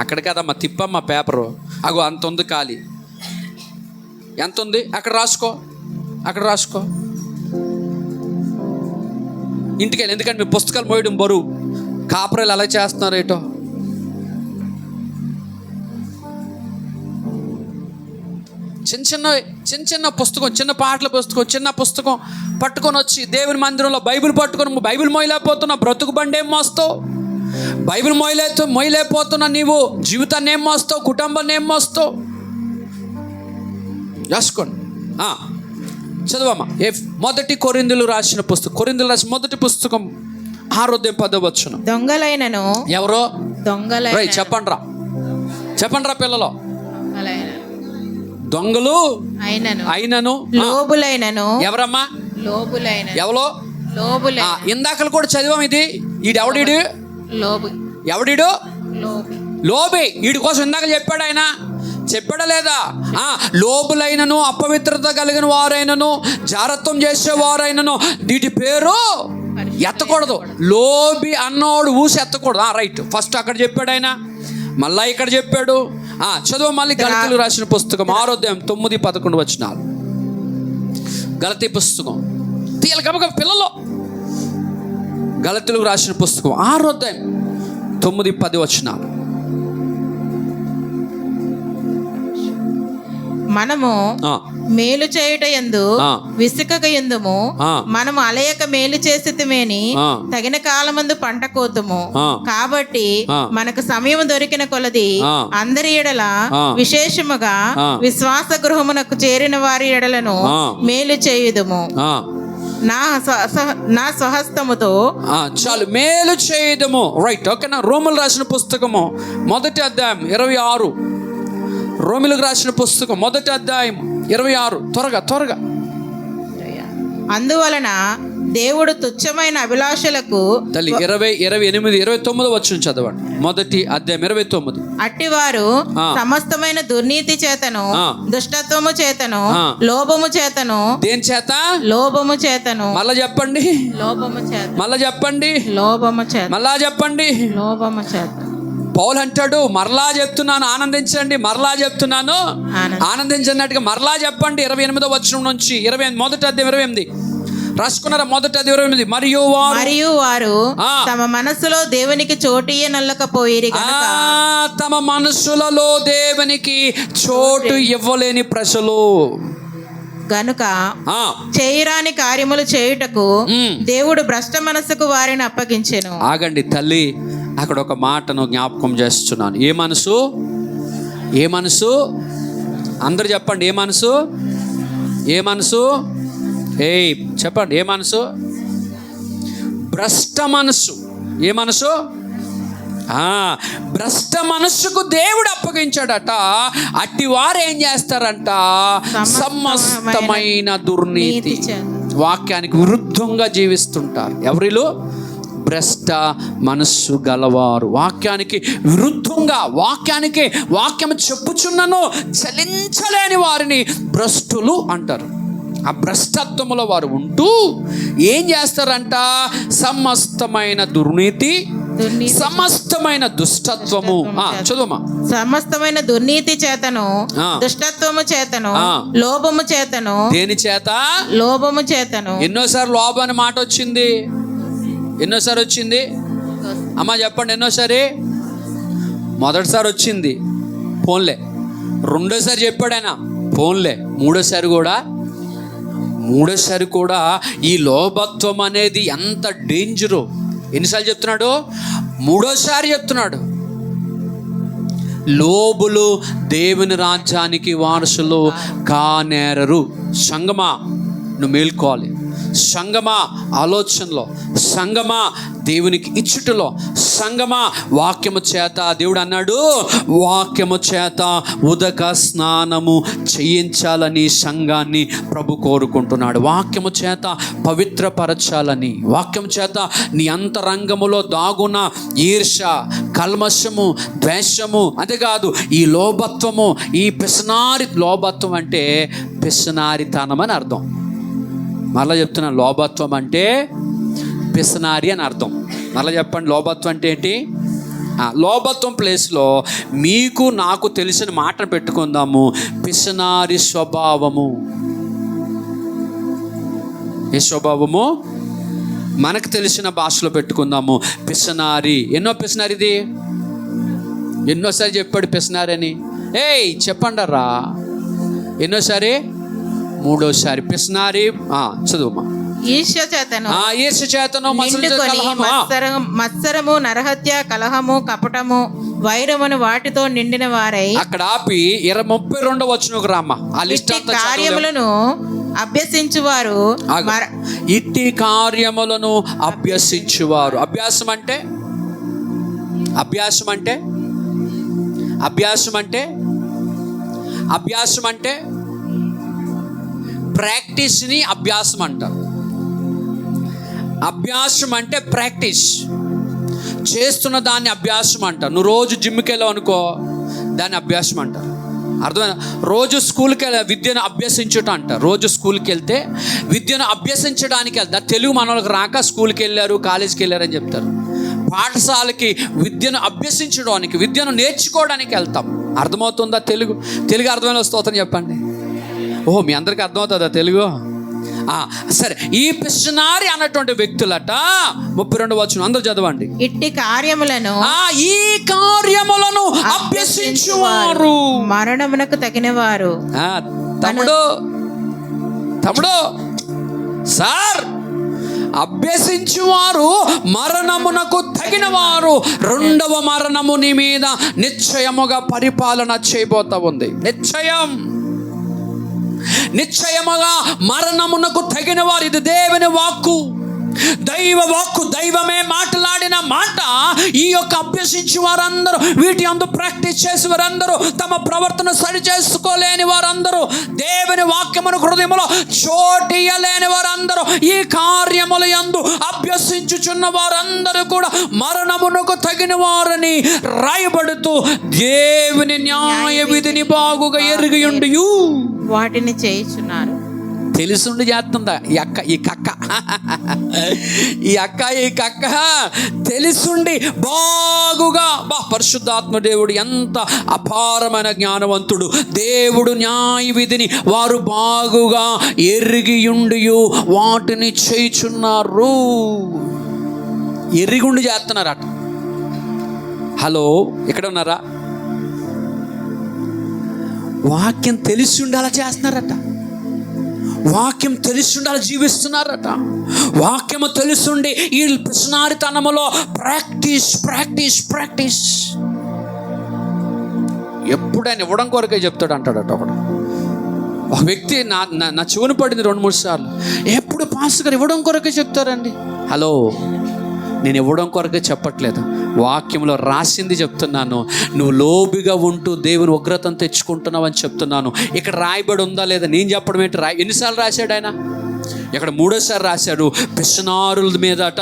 అక్కడ కదమ్మా, తిప్పమ్మా పేపరు. అగో అంత ఉంది ఖాళీ. ఎంత ఉంది? అక్కడ రాసుకో. ఇంటికి వెళ్ళి. ఎందుకంటే మీ పుస్తకాలు మోయడం బరువు. కాపురాలు ఎలా చేస్తున్నారు ఏటో. చిన్న పుస్తకం, చిన్న పాటల పుస్తకం, చిన్న పుస్తకం పట్టుకొని వచ్చి దేవుని మందిరంలో బైబిల్ పట్టుకొని బైబిల్ మోయలేకపోతున్నా, బ్రతుకు బండి ఏం మోస్తావు? బైబిల్ మోయలేకపోతున్నా నీవు జీవితాన్ని ఏం మోస్తావు? కుటుంబాన్ని ఏం మోస్తావు? రాసుకోండి. చదవమ్మా. 1 కొరింథీయులు రాసిన పుస్తకం, కొరింథీయులు రాసిన 1 పుస్తకం 6వ వచనం. దొంగలైనను. ఎవరో? దొంగలైన. చెప్పండి రా పిల్లలు. దొంగలు అయినను, లోబులైనను. ఎవరమ్మా? ఎవరో? ఇందాకలు కూడా చదివాం. ఇది ఈడెవడీడు? ఎవడీడు? లోబి. వీడి కోసం ఇందాక చెప్పాడు ఆయన, చెప్పాడా లేదా? లోబులైనను, అపవిత్రత కలిగిన వారైనను, జారత్వం చేసేవారైనను వీటి పేరు ఎత్తకూడదు. లోబి అన్నోడు ఊసి ఎత్తకూడదు. రైట్. ఫస్ట్ అక్కడ చెప్పాడు ఆయన, మళ్ళా ఇక్కడ చెప్పాడు. చదువు మళ్ళీ. గలతీయులకు రాసిన పుస్తకం 6వ అధ్యాయం 9, 11 వచనాలు. గలతీ పుస్తకం తీయాలి కనుక పిల్లలు. గలతీయులకు రాసిన పుస్తకం 6వ అధ్యాయం 9, 10 వచనాలు. మనము మేలు చేయుట యందు విసుకక యందుము, మనము అలయక మేలు చేసితిమేని తగిన కాలమందు పంట కోతుము. కాబట్టి మనకు సమయం దొరికిన కొలది అందరి ఎడల, విశేషముగా విశ్వాస గృహమునకు చేరిన వారి ఎడలను మేలు చేయుదుము. నా స్వహస్తముతో చాలు మేలు చేయదము. రైట్, ఓకేనా. రోమిలకు రాసిన పుస్తకము 1వ అధ్యాయం 26. రోమిలకు రాసిన పుస్తకం 1వ అధ్యాయం 26. త్వరగా. అందువలన దేవుడు తుచ్చమైన అభిలాషలకు తల్లి 20, 28, 29 వచనం చదవండి. 1వ అధ్యాయం 29. అట్టివారు సమస్తమైన దుర్నీతి చేతను, దుష్టత్వము చేతను, లోభము చేతను. దేని చేత? లోభము చేతను. మళ్ళా చెప్పండి. లోభము చేత. మళ్ళా చెప్పండి. లోభము చేత. మళ్ళా చెప్పండి. లోభము చేత. పౌలు అంటాడు, మరలా చెప్తున్నాను ఆనందించండి, మరలా చెప్తున్నాను ఆనందించన్నట్టుగా మరలా చెప్పండి. 28వ వచనం నుంచి 28, 1వ అధ్యాయం 28 రాసుకున్నారా? 1వ అధ్యాయం 28. మరియు వారు తమ మనస్సులో దేవునికి చోటియ్యనల్లకపోయిరి గనుక. తమ మనస్సులలో దేవునికి చోటు ఇవ్వలేని ప్రజలు గనుక చేయరాని కార్యములు చేయుటకు దేవుడు భ్రష్ట మనస్సుకు వారిని అప్పగించెను. ఆగండి తల్లి, అక్కడ ఒక మాటను జ్ఞాపకం చేస్తున్నాను. ఏ మనసు? అందరు చెప్పండి. ఏ మనసు? చెప్పండి. ఏ మనసు? భ్రష్ట మనస్సు. ఏ మనసు? భ్రష్ట మనస్సుకు దేవుడు అప్పగించాడట. అట్టి వారు ఏం చేస్తారంట? సమస్తమైన దుర్నీతి, వాక్యానికి విరుద్ధంగా జీవిస్తుంటారు. ఎవరిలో? భ్రష్ట మనస్సు గలవారు. వాక్యానికి విరుద్ధంగా, వాక్యం చెప్పుచున్నను చలించలేని వారిని భ్రష్టులు అంటారు. ఆ భ్రష్టత్వములో వారు ఉంటూ ఏం చేస్తారంట? సమస్తమైన దుర్నీతి, సమస్తమైన దుష్టత్వము. చదువుమా. సమస్తమైన దుర్నీతి చేతను, దుష్టత్వము చేతను, లోభము చేతను. దేని చేత? లోభము చేతను. ఎన్నోసార్లు లోభం అనే మాట వచ్చింది? ఎన్నోసారి వచ్చింది అమ్మ చెప్పండి. ఎన్నోసారి? మొదటిసారి వచ్చింది, పోన్లే. రెండోసారి చెప్పాడు ఆయన, పోన్లే. మూడోసారి కూడా ఈ లోభత్వం అనేది ఎంత డేంజరు. ఎన్నిసార్లు చెప్తున్నాడు? మూడోసారి చెప్తున్నాడు. లోబులు దేవుని రాజ్యానికి వారసులు కానేరరు. సంగమా, నువ్వు మేల్కోవాలి. సంగమా, ఆలోచనలో. సంగమా, దేవునికి ఇచ్చుటలో. సంగమా, వాక్యము చేత. దేవుడు అన్నాడు, వాక్యము చేత ఉదక స్నానము చేయించాలని సంఘాన్ని ప్రభు కోరుకుంటున్నాడు. వాక్యము చేత పవిత్రపరచాలని, వాక్యము చేత నీ అంతరంగములో దాగున్న ఈర్ష, కల్మషము, ద్వేషము, అంతేకాదు ఈ లోభత్వము, ఈ పిసనారి. లోభత్వం అంటే పిసనారితనం అని అర్థం. మళ్ళీ చెప్తున్నా, లోభత్వం అంటే పిసనారి అని అర్థం. మళ్ళీ చెప్పండి, లోభత్వం అంటే ఏంటి? లోభత్వం ప్లేస్లో మీకు నాకు తెలిసిన మాట పెట్టుకుందాము, పిసనారి స్వభావము. ఏ స్వభావము? మనకు తెలిసిన భాషలో పెట్టుకుందాము, పిసనారి. పిసనారిది ఎన్నోసారి చెప్పాడు పిసనారి అని. చెప్పండరా ఎన్నోసారి? మూడోసారి. పిసనారి చదువుమా. ఈర్ష్య చేతను మత్సరము, నరహత్య, కలహము, కపటము, వైరమును వాటితో నిండిన వారై. అక్కడ ఆపి 32వ వచనంకు రామ్మా. ఆ లిస్ట్ కార్యములను అభ్యసించువారు. ఇట్టి కార్యములను అభ్యసించువారు. అభ్యాసం అంటే ప్రాక్టీస్ని అభ్యాసం అంటారు. అభ్యాసం అంటే ప్రాక్టీస్ చేస్తున్న దాన్ని అభ్యాసం అంటారు. నువ్వు రోజు జిమ్కి వెళ్ళావు అనుకో, దాన్ని అభ్యాసం అంటారు. అర్థమైనా? రోజు స్కూల్కి వెళ్ళి విద్యను అభ్యసించుట అంటారు. రోజు స్కూల్కి వెళ్తే విద్యను అభ్యసించడానికి వెళ్తారు. తెలుగు మనోళ్ళకి రాక స్కూల్కి వెళ్ళారు, కాలేజీకి వెళ్ళారు అని చెప్తారు. పాఠశాలకి విద్యను అభ్యసించడానికి, విద్యను నేర్చుకోవడానికి వెళ్తాం. అర్థమవుతుందా? తెలుగు అర్థమైన స్తోత్రం చెప్పండి. మీ అందరికీ అర్థమవుతుందా తెలుగు? సరే. ఈ పిసనారి అన్నటువంటి వ్యక్తులట 32వ వచనం అందరూ చదవండి. ఇట్టి కార్యములను ఈ కార్యములను అభ్యసించువారు మరణమునకు తగినవారు. తమ్ముడు సార్, అభ్యసించువారు మరణమునకు తగినవారు. రెండవ మరణము నీ మీద నిశ్చయముగా పరిపాలన చేయబోతా ఉంది. నిశ్చయం. నిశ్చయముగా మరణమునకు తగిన వారు. ఇది దేవుని వాక్కు, దైవ వాక్కు. దైవమే మాట్లాడిన మాట. ఈ యొక్క అభ్యసించి వారందరూ, వీటి అందు ప్రాక్టీస్ చేసి వారందరూ, తమ ప్రవర్తన సరి చేసుకోలేని వారందరూ, దేవుని వాక్యమును హృదయములో చోటియలేని వారందరూ, ఈ కార్యముల యందు అభ్యసించుచున్న వారందరూ కూడా మరణమునకు తగిన వారని రాయబడుతూ దేవుని న్యాయ విధిని బాగుగా ఎరిగియుండి వాటిని చేయుచున్నారు. తెలుసుండి చేస్తుందా ఈ అక్క ఈ కక్క ఈ కక్క తెలుసుండి బాగుగా. పరిశుద్ధాత్మ దేవుడు ఎంత అపారమైన జ్ఞానవంతుడు. దేవుడు న్యాయ విధిని వారు బాగుగా ఎరిగియుండి వాటిని చేయుచున్నారు. ఎరిగుండి చేస్తున్నారట. హలో, ఎక్కడ ఉన్నారా? వాక్యం తెలిసి ఉండి అలా చేస్తున్నారట. వాక్యం తెలిసిండి అలా జీవిస్తున్నారట. వాక్యము తెలుసుండి ఈ పిసినారితనములో ప్రాక్టీస్ ప్రాక్టీస్ ప్రాక్టీస్. ఎప్పుడైనా ఇవ్వడం కొరకే చెప్తాడు అంటాడట ఒకడు. ఒక వ్యక్తి నా చెవును పడింది 2-3 సార్లు. ఎప్పుడు పాస్టర్ గారు ఇవ్వడం కొరకే చెప్తారండి. హలో, నేను ఇవ్వడం కొరకే చెప్పట్లేదు, వాక్యంలో రాసింది చెప్తున్నాను. నువ్వు లోబిగా ఉంటూ దేవుని ఉగ్రతను తెచ్చుకుంటున్నావు అని చెప్తున్నాను. ఇక్కడ రాయబడి ఉందా లేదా నేను చెప్పడం ఏంటి? ఎన్నిసార్లు రాశాడు ఆయన? ఇక్కడ 3వ రాశాడు. పిసినారుల మీదట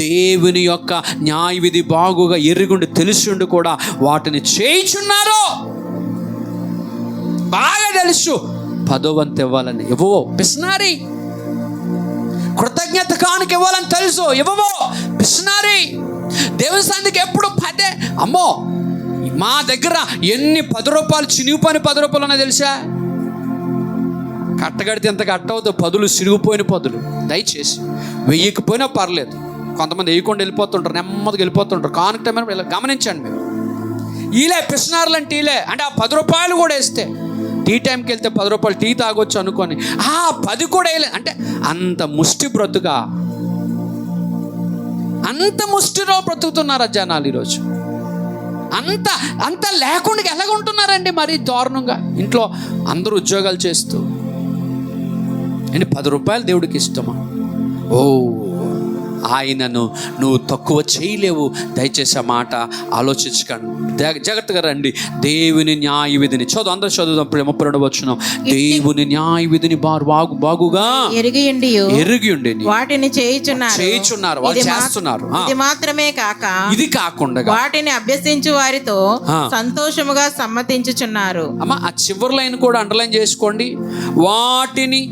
దేవుని యొక్క న్యాయ విధి బాగుగా ఎరుగుండి తెలిసిండి కూడా వాటిని చేయుచున్నారు. బాగా తెలుసు 10వ వంతు ఇవ్వాలని ఇవ్వవో పిసినారి. కృతజ్ఞత కానుక ఇవ్వాలని తెలుసు, ఇవ్వవో పిసినారి. దేవుని సంధికి ఎప్పుడు 10. అమ్మో, మా దగ్గర ఎన్ని 10 రూపాయలు చినిగిపోయిన 10 రూపాయలు ఉన్నాయో తెలుసా? కట్టగడితే ఎంత కట్టవుతో 10 చిరిగిపోయిన 10. దయచేసి 1000కి పోయినా పర్లేదు. కొంతమంది వేయకుండా వెళ్ళిపోతుంటారు, నెమ్మదిగా వెళ్ళిపోతుంటారు. కానుక టైం గమనించండి. మేము ఈలే పిసినారులు అంటే ఈలే అంటే ఆ 10 రూపాయలు కూడా వేస్తే, టీ టైంకి వెళ్తే 10 రూపాయలు టీ తాగొచ్చు అనుకొని 10 కూడా వేయలే అంటే అంత ముష్టి బ్రతుగా, అంత ముష్టిలో బ్రతుకుతున్నారా జనాలు ఈరోజు? అంత లేకుండా ఎలాగుంటున్నారండి మరి దారుణంగా. ఇంట్లో అందరూ ఉద్యోగాలు చేస్తూ 10 రూపాయలు దేవుడికి ఇష్టమా? ఓ, ఆయనను నువ్వు తక్కువ చేయలేవు. దయచేసి ఆ మాట ఆలోచించకండి, జాగ్రత్తగా రండి. దేవుని న్యాయ విధిని అందరూ చదువుదాం. 32వ వచనం. దేవుని న్యాయ విధిని బాగుగా ఎరిగియుండి వాటిని చేయుచున్నారు. వాళ్ళు చేస్తున్నారు. ఇది మాత్రమే కాక ఇది కాకుండా వాటిని అభ్యసించు వారితో సంతోషముగా సమ్మతించుచున్నారు. అమ్మా, ఆ చివరి లైన్ కూడా అండర్లైన్ చేసుకోండి. వాటిని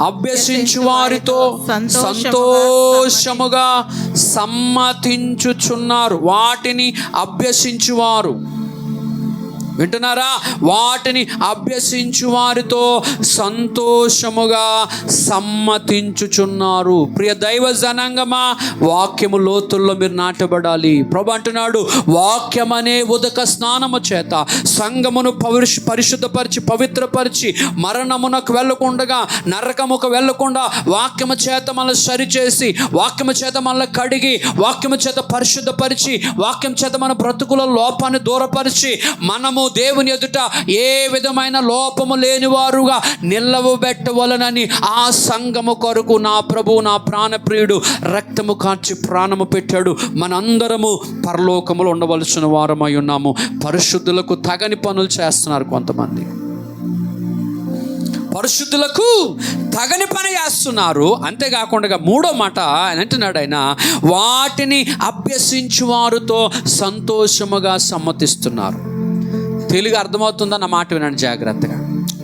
అభ్యసించు వారితో సంతోషముగా సమ్మతించుచున్నారు. వాటిని అభ్యసించువారు, వింటున్నారా? వాటిని అభ్యసించు వారితో సంతోషముగా సమ్మతించుచున్నారు. ప్రియ దైవ జనాంగమా, వాక్యము లోతుల్లో మీరు నాటబడాలి. ప్రభు అంటున్నాడు, వాక్యం అనే ఉదక స్నానము చేత సంఘమును పరిశుద్ధపరిచి పవిత్రపరిచి మరణమునకు వెళ్ళకుండా, నరకముకు వెళ్ళకుండా వాక్యము చేత మనల్ని సరిచేసి, వాక్యము చేత మనల్ని కడిగి, వాక్యము చేత పరిశుద్ధపరిచి, వాక్యం చేత మన బ్రతుకుల లోపాన్ని దూరపరిచి మనము దేవుని ఎదుట ఏ విధమైన లోపము లేని వారుగా నిలవబెట్టవలనని ఆ సంఘము కొరకు నా ప్రభు, నా ప్రాణప్రియుడు రక్తము కార్చి ప్రాణము పెట్టాడు. మనందరము పరలోకములో ఉండవలసిన వారమై ఉన్నాము. పరిశుద్ధులకు తగని పనులు చేస్తున్నారు కొంతమంది. పరిశుద్ధులకు తగని పని చేస్తున్నారు. అంతేకాకుండా 3వ మాట అంటున్నాడు ఆయన, వాటిని అభ్యసించు వారితో సంతోషముగా సమ్మతిస్తున్నారు. తెలుగు అర్థమవుతుందా? నా మాట వినండి జాగ్రత్తగా.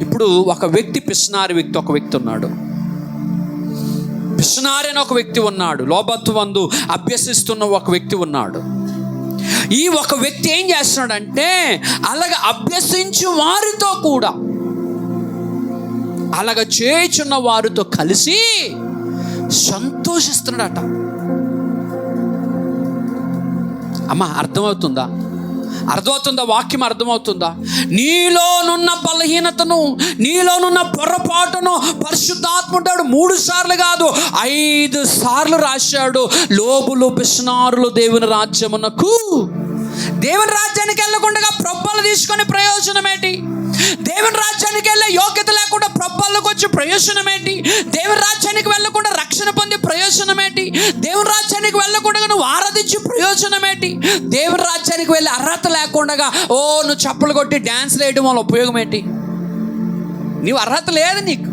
ఇప్పుడు ఒక వ్యక్తి, పిసినారి వ్యక్తి ఒక వ్యక్తి ఉన్నాడు. పిసినారి అని ఒక వ్యక్తి ఉన్నాడు. లోబత్వందు అభ్యసిస్తున్న ఒక వ్యక్తి ఉన్నాడు. ఈ ఒక వ్యక్తి ఏం చేస్తున్నాడంటే, అలాగ అభ్యసించు వారితో కూడా, అలాగ చేయుచున్న వారితో కలిసి సంతోషిస్తున్నాడట. అమ్మా, అర్థమవుతుందా? వాక్యం అర్థమవుతుందా? నీలోనున్న బలహీనతను, నీలోనున్న పొరపాటును పరిశుద్ధాత్ముడు 3 సార్లు కాదు 5 సార్లు రాశాడు. లోబులు పిసినారులు దేవుని రాజ్యానికి వెళ్ళకుండా ప్రొబ్బలు తీసుకొని ప్రయోజనం ఏంటి? దేవుని రాజ్యానికి వెళ్ళే యోగ్యత లేకుండా ప్రభువులకు వచ్చి ప్రయోజనం ఏంటి? దేవుని రాజ్యానికి వెళ్ళకుండా రక్షణ పొందే ప్రయోజనం ఏంటి? దేవుని రాజ్యానికి వెళ్ళకుండా నువ్వు ఆరాధించే ప్రయోజనం ఏంటి? దేవుని రాజ్యానికి వెళ్ళే అర్హత లేకుండా నువ్వు చప్పలు కొట్టి డ్యాన్స్లు వేయడం వల్ల ఉపయోగం ఏంటి? నీవు అర్హత లేదు నీకు.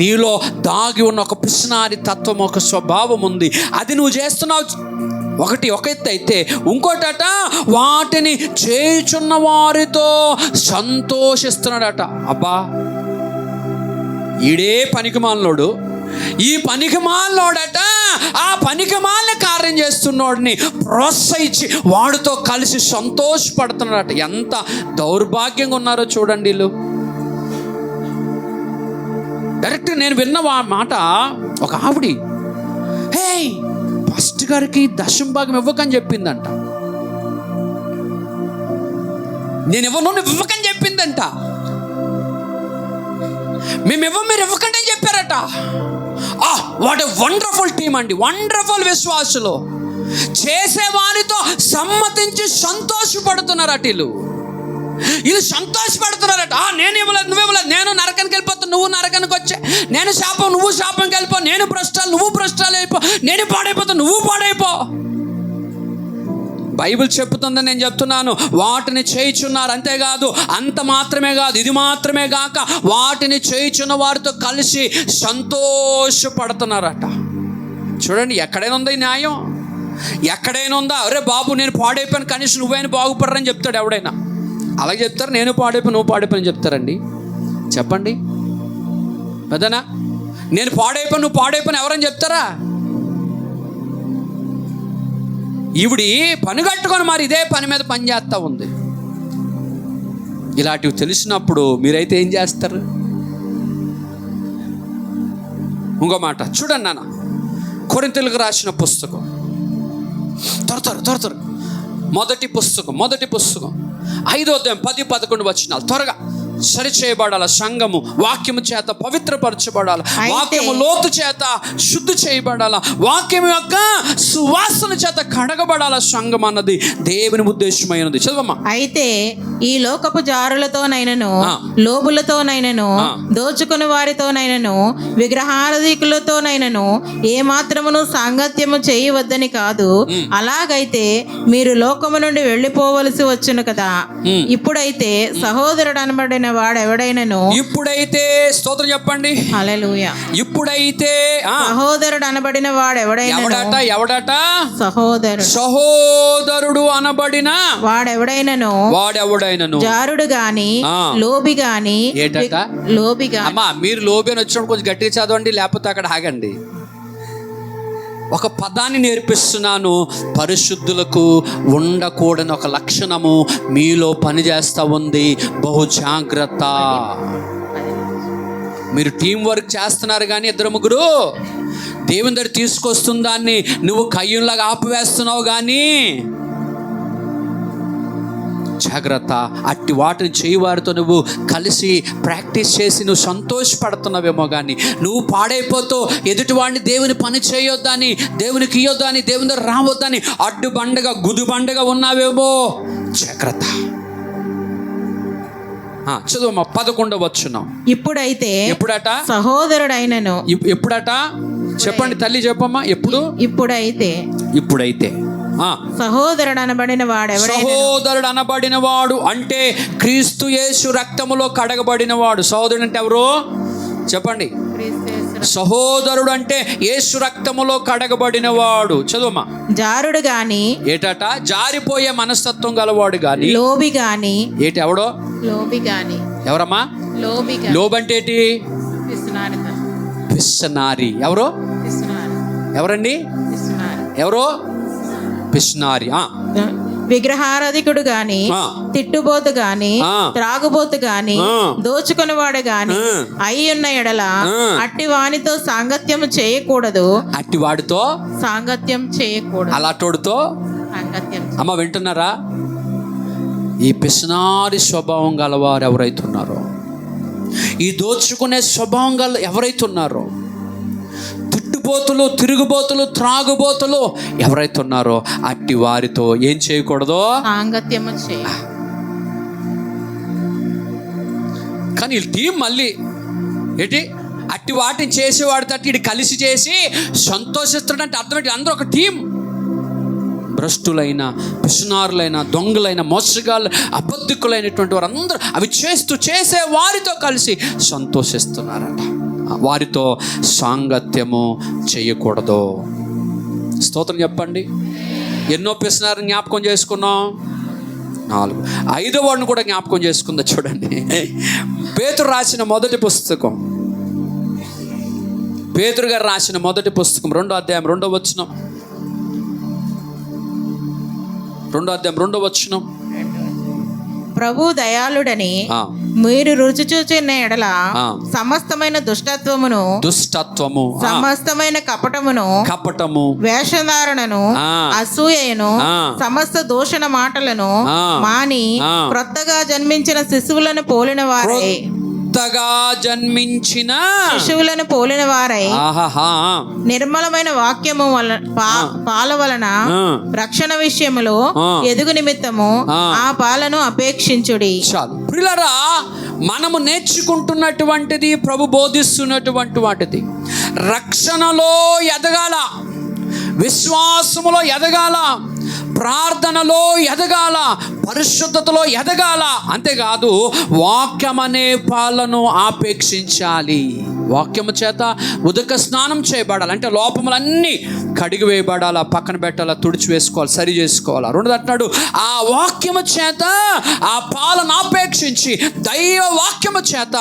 నీలో దాగి ఉన్న ఒక పిసినారి తత్వం, ఒక స్వభావం ఉంది. అది నువ్వు చేస్తున్నావు. ఒక ఎత్తు అయితే ఇంకోటట, వాటిని చేయుచున్న వారితో సంతోషిస్తున్నాడట. అబ్బా, ఈడే పనికిమాలినోడు, ఈ పనికిమాలినోడట ఆ పనికిమాలిన కార్యం చేస్తున్నోడిని ప్రోత్సహించి వాడితో కలిసి సంతోషపడుతున్నాడట. ఎంత దౌర్భాగ్యంగా ఉన్నారో చూడండి వీళ్ళు. డైరెక్ట్ నేను విన్న మాట, ఒక ఆవిడి ఫస్ట్ గారికి దశం భాగం ఇవ్వకని చెప్పిందంట. నేను ఇవ్వను, నువ్వు ఇవ్వకని చెప్పిందంట. మేము మీరు ఇవ్వకండి అని చెప్పారట. వాట్ ఎ వండర్ఫుల్ టీమ్ అండి, వండర్ఫుల్ విశ్వాసులు. చేసేవారితో సమ్మతించి సంతోషపడుతున్నారట వీళ్ళు సంతోషపడుతున్నారట. నేను ఇవ్వలేదు, నువ్వు ఇవ్వలేదు, నేను నరకానికి వెళ్ళిపోతాను, నువ్వు నరకానికి వచ్చే, నేను శాపం, నువ్వు శాపంకి వెళ్ళిపో, నేను భ్రష్టాలు, నువ్వు భ్రష్టాలు అయిపో, నేను పాడైపోతా, నువ్వు పాడైపో. బైబిల్ చెప్తుందని నేను చెప్తున్నాను. వాటిని చేయుచున్నారు, అంతేకాదు, అంత మాత్రమే కాదు, ఇది మాత్రమే కాక వాటిని చేయుచున్న వారితో కలిసి సంతోషపడుతున్నారట. చూడండి, ఎక్కడైనా ఉందా ఈ న్యాయం? ఎక్కడైనా ఉందా? అరే బాబు, నేను పాడైపోయాను, కనీసం నువ్వైనా బాగుపడరని చెప్తాడు ఎవడైనా? అలాగే చెప్తారు. నేను పాడైపోయి, నువ్వు పాడైపోయి చెప్తారండి? చెప్పండి పెద్దనా. నేను పాడైపోయి, నువ్వు పాడైపోయిన ఎవరని చెప్తారా? ఈవిడి పని కట్టుకొని మరి ఇదే పని మీద పని చేస్తూ ఉంది. ఇలాంటివి తెలిసినప్పుడు మీరైతే ఏం చేస్తారు? ఇంకో మాట చూడండి నాన్న, కొరింథీయులకు రాసిన పుస్తకం, త్వర మొదటి పుస్తకం 5వ అధ్యాయం 10-11 వచనాలు. త్వరగా. సరిచేయబడాల సంఘము, వాక్యము చేత పవిత్రపరచబడాలి, వాక్యము లోతు చేత శుద్ధి చేయబడాల, వాక్యం యొక్క సువాసన చేత కడగబడాల సంఘం అన్నది దేవుని ఉద్దేశమైనది. చదవమ్మా. అయితే ఈ లోకపు జారులతోనైనను, లోబులతోనైనను, దోచుకుని వారితోనైనను, విగ్రహారాధికులతోనైనను ఏ మాత్రమును సాంగత్యము చేయవద్దని కాదు. అలాగైతే మీరు లోకము నుండి వెళ్ళిపోవలసి వచ్చును కదా. ఇప్పుడైతే సహోదరుడు అనబడిన వాడెవడైనను, ఇప్పుడైతే స్తోత్రం చెప్పండి, హల్లెలూయా. ఇప్పుడైతే సహోదరుడు అనబడిన వాడెవడైనా, ఎవడట సహోదరుడు అనబడిన వాడెవడైనను జారుడు గాని, లోబి గాని, లోబి గాని. అమ్మా, మీరు లోబి అని వచ్చినప్పుడు కొంచెం గట్టిగా చదవండి, లేకపోతే అక్కడ ఆగండి. ఒక పదాన్ని నేర్పిస్తున్నాను. పరిశుద్ధులకు ఉండకూడని ఒక లక్షణము మీలో పనిచేస్తూ ఉంది. బహు జాగ్రత్త. మీరు టీం వర్క్ చేస్తున్నారు, కానీ 2-3 దేవుని దగ్గర తీసుకొస్తున్న దాన్ని నువ్వు కయ్యంలాగా ఆపివేస్తున్నావు. కానీ జాగ్రత్త. అట్టి వాటిని చేయవారితో నువ్వు కలిసి ప్రాక్టీస్ చేసి నువ్వు సంతోషపడుతున్నావేమో, కానీ నువ్వు పాడైపోతూ ఎదుటివాడిని దేవుని పని చేయొద్దని, దేవునికి ఇయ్యొద్దని, దేవుని దగ్గర రావద్దని అడ్డుబండగా గుదిబండగా ఉన్నావేమో. జాగ్రత్త. చదువు 11వ వచనం. ఇప్పుడైతే ఎప్పుడట సహోదరుడైనను, ఎప్పుడట చెప్పండి తల్లి, చెప్పమ్మా. ఇప్పుడైతే సహోదరుడు అనబడిన వాడు అంటే క్రీస్తు యేసు రక్తములో కడగబడిన వాడు. సహోదరుడు అంటే ఎవరు చెప్పండి? సహోదరుడు అంటే యేసు రక్తములో కడగబడిన వాడు. చదువుమా. జారుడు గాని, ఏటట జారిపోయే మనస్తత్వం గలవాడు గాని, లోబి గాని. ఏటి ఎవడో? లోబి గాని. ఎవరమ్మా? లోబి అంటే ఏంటి? పిస్సనారి. ఎవరండి? ఎవరో పిస్నారి. విగ్రహారాధికుడు గాని, తిట్టుబోతు గాని, త్రాగుబోతు గాని, దోచుకునేవాడు గాని అయి ఉన్న ఎడల అట్టి వానితో సాంగత్యము చేయకూడదు. అట్టి వాడితో సాంగత్యం చేయకూడదు. అలాటోడితో సాంగత్యం. అమ్మ వింటున్నారా? ఈ పిస్నారి స్వభావం గలవారు ఎవరైతున్నారో, ఈ దోచుకునే స్వభావం గల ఎవరైతున్నారో, తిట్టుబోతులు, తిరుగుబోతులు, త్రాగుబోతులు ఎవరైతే ఉన్నారో అట్టి వారితో ఏం చేయకూడదు? సాంగత్యము చేయ. కానీ వీళ్ళ టీం మళ్ళీ ఏంటి అట్టి వాటిని చేసేవాడితో అట్టి ఇటు కలిసి చేసి సంతోషిస్తాడంటే అర్థం ఏంటి? అందరూ ఒక టీం. భ్రష్టులైన, పిసునారులైన, దొంగలైన, మోసగాళ్ళు, అబద్ధికులైనటువంటి వారు అందరూ అవి చేసే వారితో కలిసి సంతోషిస్తున్నారట. వారితో సాంగత్యము చేయకూడదు. స్తోత్రం చెప్పండి. ఎన్నో పిసునారుని జ్ఞాపకం చేసుకున్నాం? 4. 5వ వాడిని కూడా జ్ఞాపకం చేసుకుందా చూడండి. పేతురు రాసిన మొదటి పుస్తకం, పేతురు గారు రాసిన మొదటి పుస్తకం 2వ అధ్యాయం 2వ వచనం. 2వ అధ్యాయం 2వ వచనం. ప్రభు దయాళుడని మీరు రుచి చూచిన ఎడల సమస్తమైన దుష్టత్వము, సమస్తమైన కపటము, వేషధారణను, అసూయను, సమస్త దూషణ మాటలను మాని క్రొత్తగా జన్మించిన శిశువులను పోలిన వారై, జన్మించిన శిశువులను పోలిన వారై నిర్మలమైన వాక్యము పాల వలన రక్షణ విషయములో ఎదుగు నిమిత్తము ఆ పాలను అపేక్షించుడి. చాలు ప్రియులారా, మనము నేర్చుకుంటున్నటువంటిది, ప్రభు బోధిస్తున్నటువంటి వాటిది రక్షణలో ఎదగాల, విశ్వాసములో ఎదగాల, ప్రార్థనలో ఎదగాల, పరిశుద్ధతలో ఎదగాల. అంతేకాదు వాక్యం అనే పాలను ఆపేక్షించాలి. వాక్యము చేత ఉదక స్నానం చేయబడాలి. అంటే లోపములన్నీ కడిగి వేయబడాలా, పక్కన పెట్టాలా, తుడిచి వేసుకోవాలి, సరి చేసుకోవాలా. 2 అంటున్నాడు, ఆ వాక్యము చేత ఆ పాలను ఆపేక్షించి దైవ వాక్యము చేత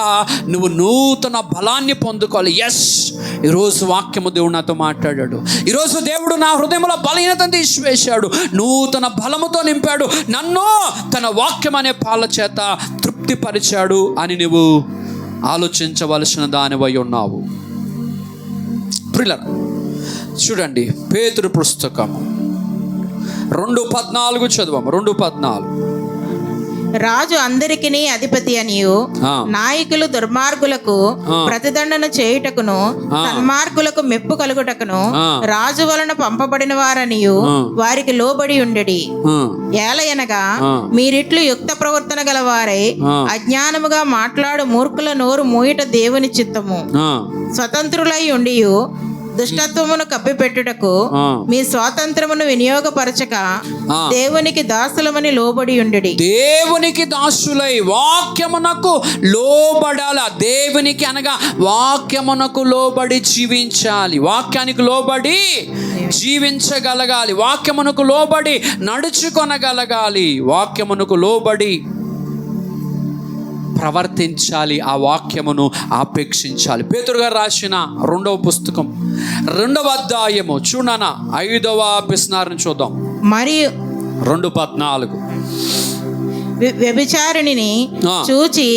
నువ్వు నూతన బలాన్ని పొందుకోవాలి. ఎస్, ఈరోజు వాక్యము దేవుడు నాతో మాట్లాడాడు. ఈరోజు దేవుడు నా హృదయంలో బలహీనతను తీసివేశాడు, నూతన బలముతో నింపాడు, నన్ను తన వాక్యం అనే పాల చేత తృప్తిపరిచాడు అని నువ్వు ఆలోచించవలసిన దానివై ఉన్నావు. ప్రియులారా చూడండి, పేతురు పుస్తకం 2:14 చదువు. 2:14. రాజు అందరికిని అధిపతి అనియు నాయకులు దుర్మార్గులకు ప్రతిదండన చేయుటకును సన్మార్గులకు మెప్పు కలుగుటకును రాజు వలన పంపబడిన వారనియు వారికి లోబడి ఉండెడి. ఏలయనగా మీరిట్లు యుక్త ప్రవర్తన గలవారై అజ్ఞానముగా మాట్లాడు మూర్ఖుల నోరు మూయట దేవుని చిత్తము. స్వతంత్రులై ఉండియు దుష్టత్వమును కప్పిపెట్టుటకు మీ స్వాతంత్రమును వినియోగపరచక దేవునికి దాసులమని లోబడి ఉండెడి. దేవునికి దాసులై వాక్యమునకు లోబడాల. దేవునికి అనగా వాక్యమునకు లోబడి జీవించాలి, వాక్యానికి లోబడి జీవించగలగాలి, వాక్యమునకు లోబడి నడుచుకొనగలగాలి, వాక్యమునకు లోబడి ప్రవర్తించాలి, ఆ వాక్యమును ఆపేక్షించాలి. పేతురు గారు రాసిన 2వ పుస్తకం 2వ అధ్యాయము చూడనా 5వ పిసునారుని చూద్దాం. మరియు 2:14. వ్యభిచారిణిని చూచి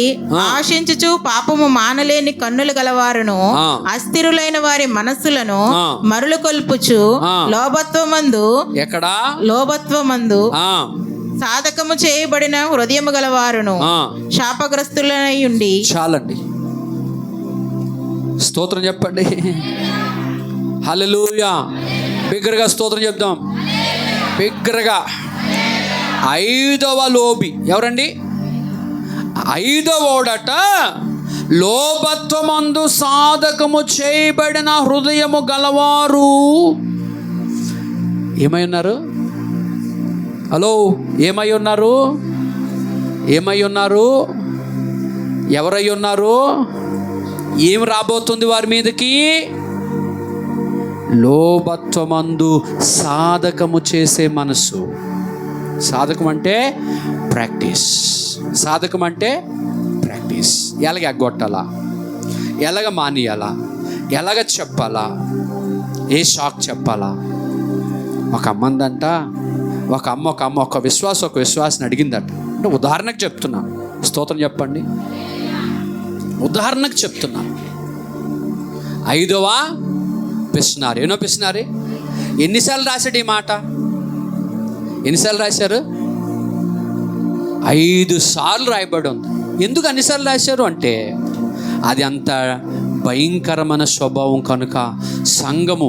ఆశించుచు పాపము మానలేని కన్నులు గలవారును అస్థిరులైన వారి మనస్సులను మరులు కొల్పుచు లోభత్వమందు, ఎక్కడా లోభత్వమందు సాధకము చేయబడిన హృదయము గలవారును శాపగ్రస్తులై ఉండి. చాలండి, స్తోత్రం చెప్పండి. హల్లెలూయా. బిగ్గరగా స్తోత్రం చెప్దాం, బిగ్గరగా. 5వ లోబి ఎవరండి? 5వ ఓడట లోభత్వమందు సాధకము చేయబడిన హృదయము గలవారు. ఏమై ఉన్నారు? హలో, ఏమై ఉన్నారు? ఏమై ఉన్నారు? ఎవరై ఉన్నారు? ఏం రాబోతుంది వారి మీదకి? లోభత్వమందు సాధకము చేసే మనసు. సాధకం అంటే ప్రాక్టీస్. సాధకం అంటే ప్రాక్టీస్. ఎలాగ ఎగ్గొట్టాలా, ఎలాగ మానేయాలా, ఎలాగ చెప్పాలా, ఏ షాక్ చెప్పాలా. ఒక అమ్మందంట, ఒక అమ్మ ఒక విశ్వాసిని అడిగిందట. అంటే ఉదాహరణకు చెప్తున్నా, స్తోత్రం చెప్పండి, ఉదాహరణకు చెప్తున్నా. 5వ పిసునారి. ఎన్నో పిసునారి? ఎన్నిసార్లు రాశాడు ఈ మాట? ఎన్నిసార్లు రాశారు? 5 సార్లు రాయబడి ఉంది. ఎందుకు అన్నిసార్లు రాశారు అంటే అది అంత భయంకరమైన స్వభావం కనుక సంఘము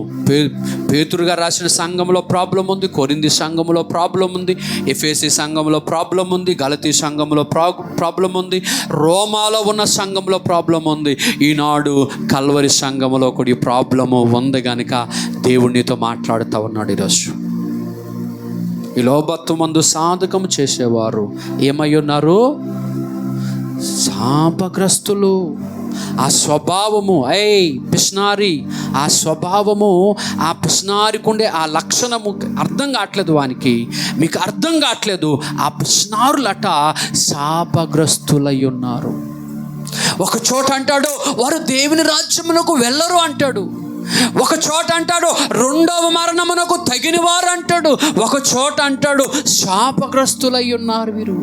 పేతురు గారు రాసిన సంఘంలో ప్రాబ్లం ఉంది, కొరింథీ సంఘంలో ప్రాబ్లం ఉంది, ఎఫెసీ సంఘంలో ప్రాబ్లం ఉంది, గలతీ సంఘంలో ప్రాబ్లం ఉంది, రోమాలో ఉన్న సంఘంలో ప్రాబ్లం ఉంది, ఈనాడు కల్వరి సంఘంలో కూడా ఈ ప్రాబ్లము ఉంది. కనుక దేవునితో మాట్లాడుతూ ఉన్నాడు ఈరోజు. ఈ లోభత్వమందు సాధకం చేసేవారు ఏమై ఉన్నారు? శాపగ్రస్తులు. ఆ స్వభావము పిస్నారి, ఆ స్వభావము, ఆ పిస్నారికి ఉండే ఆ లక్షణము అర్థం కావట్లేదు వానికి, మీకు అర్థం కావట్లేదు. ఆ పిస్నారులట శాపగ్రస్తులై ఉన్నారు. ఒక చోట అంటాడు వారు దేవుని రాజ్యమునకు వెళ్ళరు అంటాడు, ఒక చోట అంటాడు రెండవ మరణమునకు తగిన వారు అంటాడు, ఒక చోట అంటాడు శాపగ్రస్తులై ఉన్నారు వీరు.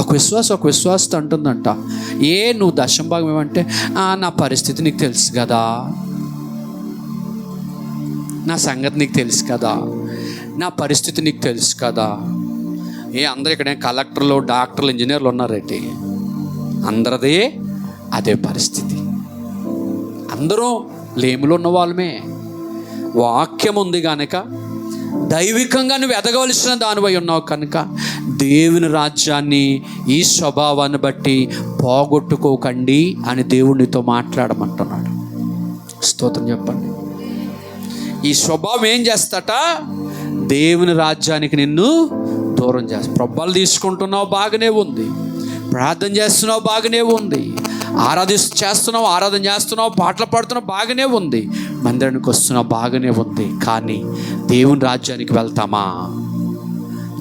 ఒక విశ్వాసత అంటుందంట, నువ్వు దశంభాగం ఏమంటే నా పరిస్థితి నీకు తెలుసు కదా, నా సంగతి నీకు తెలుసు కదా, నా పరిస్థితి నీకు తెలుసు కదా. అందరూ ఇక్కడ కలెక్టర్లు, డాక్టర్లు, ఇంజనీర్లు ఉన్నారేంటి? అందరిది అదే పరిస్థితి. అందరూ లేములు ఉన్న వాళ్ళమే. వాక్యం ఉంది కనుక, దైవికంగా నువ్వు ఎదగవలసిన దానివై ఉన్నావు కనుక దేవుని రాజ్యాన్ని ఈ స్వభావాన్ని బట్టి పోగొట్టుకోకండి అని దేవునితో మాట్లాడమంటున్నాడు. స్తోత్రం చెప్పండి. ఈ స్వభావం ఏం చేస్తాట? దేవుని రాజ్యానికి నిన్ను దూరం చేస్తా. ప్రభాలు తీసుకుంటున్నావు బాగానే ఉంది, ప్రార్థన చేస్తున్నావు బాగానే ఉంది, ఆరాధన చేస్తున్నావు, పాటలు పాడుతున్నావు బాగానే ఉంది, మందిరానికి వస్తున్నావు బాగానే ఉంది. కానీ దేవుని రాజ్యానికి వెళ్తామా?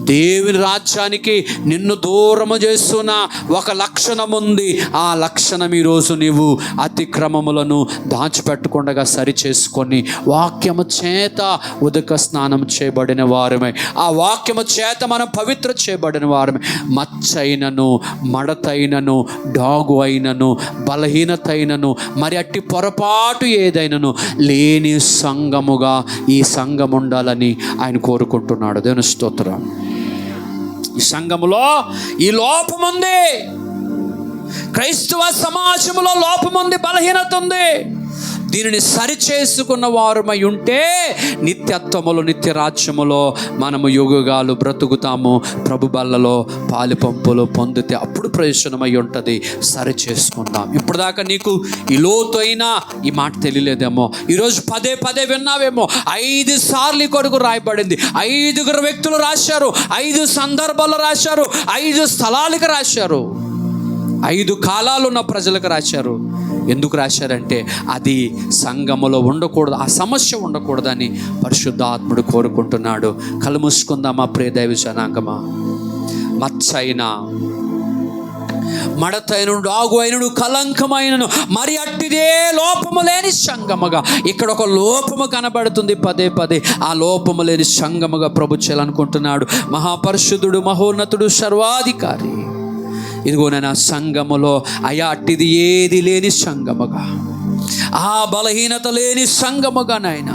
దేవుని రాజ్యానికి నిన్ను దూరము చేస్తున్న ఒక లక్షణం ఉంది. ఆ లక్షణం ఈరోజు నీవు అతిక్రమములను దాచిపెట్టకుండా సరి చేసుకొని వాక్యము చేత ఉదక స్నానం చేయబడిన వారమే, ఆ వాక్యము చేత మనం పవిత్ర చేయబడిన వారమే. మచ్చైనను, మడతైనను, డాగు అయినను, బలహీనతైనను, మరి అట్టి పొరపాటు ఏదైనను లేని సంఘముగా ఈ సంఘం ఉండాలని ఆయన కోరుకుంటున్నాడు. దేవుని స్తోత్రం. ఈ సంఘములో ఈ లోపముంది, క్రైస్తవ సమాజంలో లోపముంది, బలహీనత ఉంది. దీనిని సరిచేసుకున్న వారమై ఉంటే నిత్యత్వములో, నిత్య రాజ్యములో మనము యుగాలు బ్రతుకుతాము. ప్రభు బల్లలో పాలిపంపులు పొందితే అప్పుడు ప్రయోజనమై ఉంటుంది. సరి చేసుకుందాం. ఇప్పుడు దాకా నీకు ఈ లోతైన ఈ మాట తెలియలేదేమో, ఈరోజు పదే పదే విన్నావేమో. 5 సార్లు కొరకు రాయబడింది. 5 వ్యక్తులు రాశారు, 5 సందర్భాలు రాశారు, 5 స్థలాలకు రాశారు, 5 కాలాలు ఉన్న ప్రజలకు రాశారు. ఎందుకు రాశారంటే అది సంఘములో ఉండకూడదు, ఆ సమస్య ఉండకూడదని పరిశుద్ధాత్ముడు కోరుకుంటున్నాడు. కళ్ళు మూసుకుందామా ప్రియ దైవ జనాంగమా? మచ్చైనా, మడతైన, డాగు అయినను, కలంకమైనను, మరి అట్టిదే లోపము లేని సంఘముగా. ఇక్కడ ఒక లోపము కనబడుతుంది పదే పదే. ఆ లోపము లేని సంఘముగా ప్రభు చేయాలనుకుంటున్నాడు. మహాపరిశుద్ధుడు, మహోన్నతుడు, సర్వాధికారి. ఇదిగో నా సంఘములో అట్టిది ఏది లేని సంఘముగా, ఆ బలహీనత లేని సంఘముగా నాయన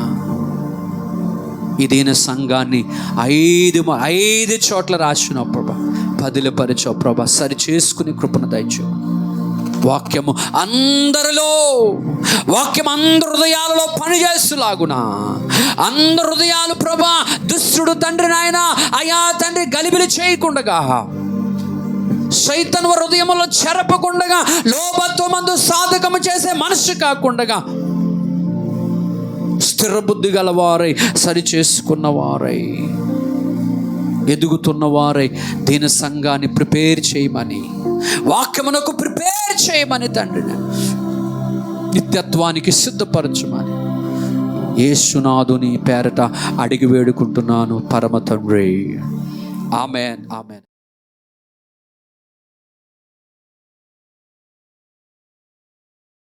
ఇదైన సంఘాన్ని 5 చోట్ల రాసిన ప్రభా, పదిలపరిచో ప్రభా, సరి చేసుకుని కృపను దయచు. వాక్యము అందరిలో, వాక్యం అందరి హృదయాలలో పనిచేస్తులాగునా, అందరి హృదయాలు ప్రభా దుష్టుడు తండ్రి నాయన తండ్రి గలిబిలి చేయకుండగా, సైతాను హృదయములో చెరపకుండగా, లోభత్వమందు సాధకము చేసే మనసు కాకుండా స్థిర బుద్ధి గలవారై, సరి చేసుకున్నవారై, ఎదుగుతున్నవారై దీని సంఘాన్ని ప్రిపేర్ చేయమని, వాక్యమునకు ప్రిపేర్ చేయమని తండ్రిని నిత్యత్వానికి సిద్ధపరచమని యేసునాథుని పేరట అడిగి వేడుకుంటున్నాను పరమ తండ్రి. Amen, amen.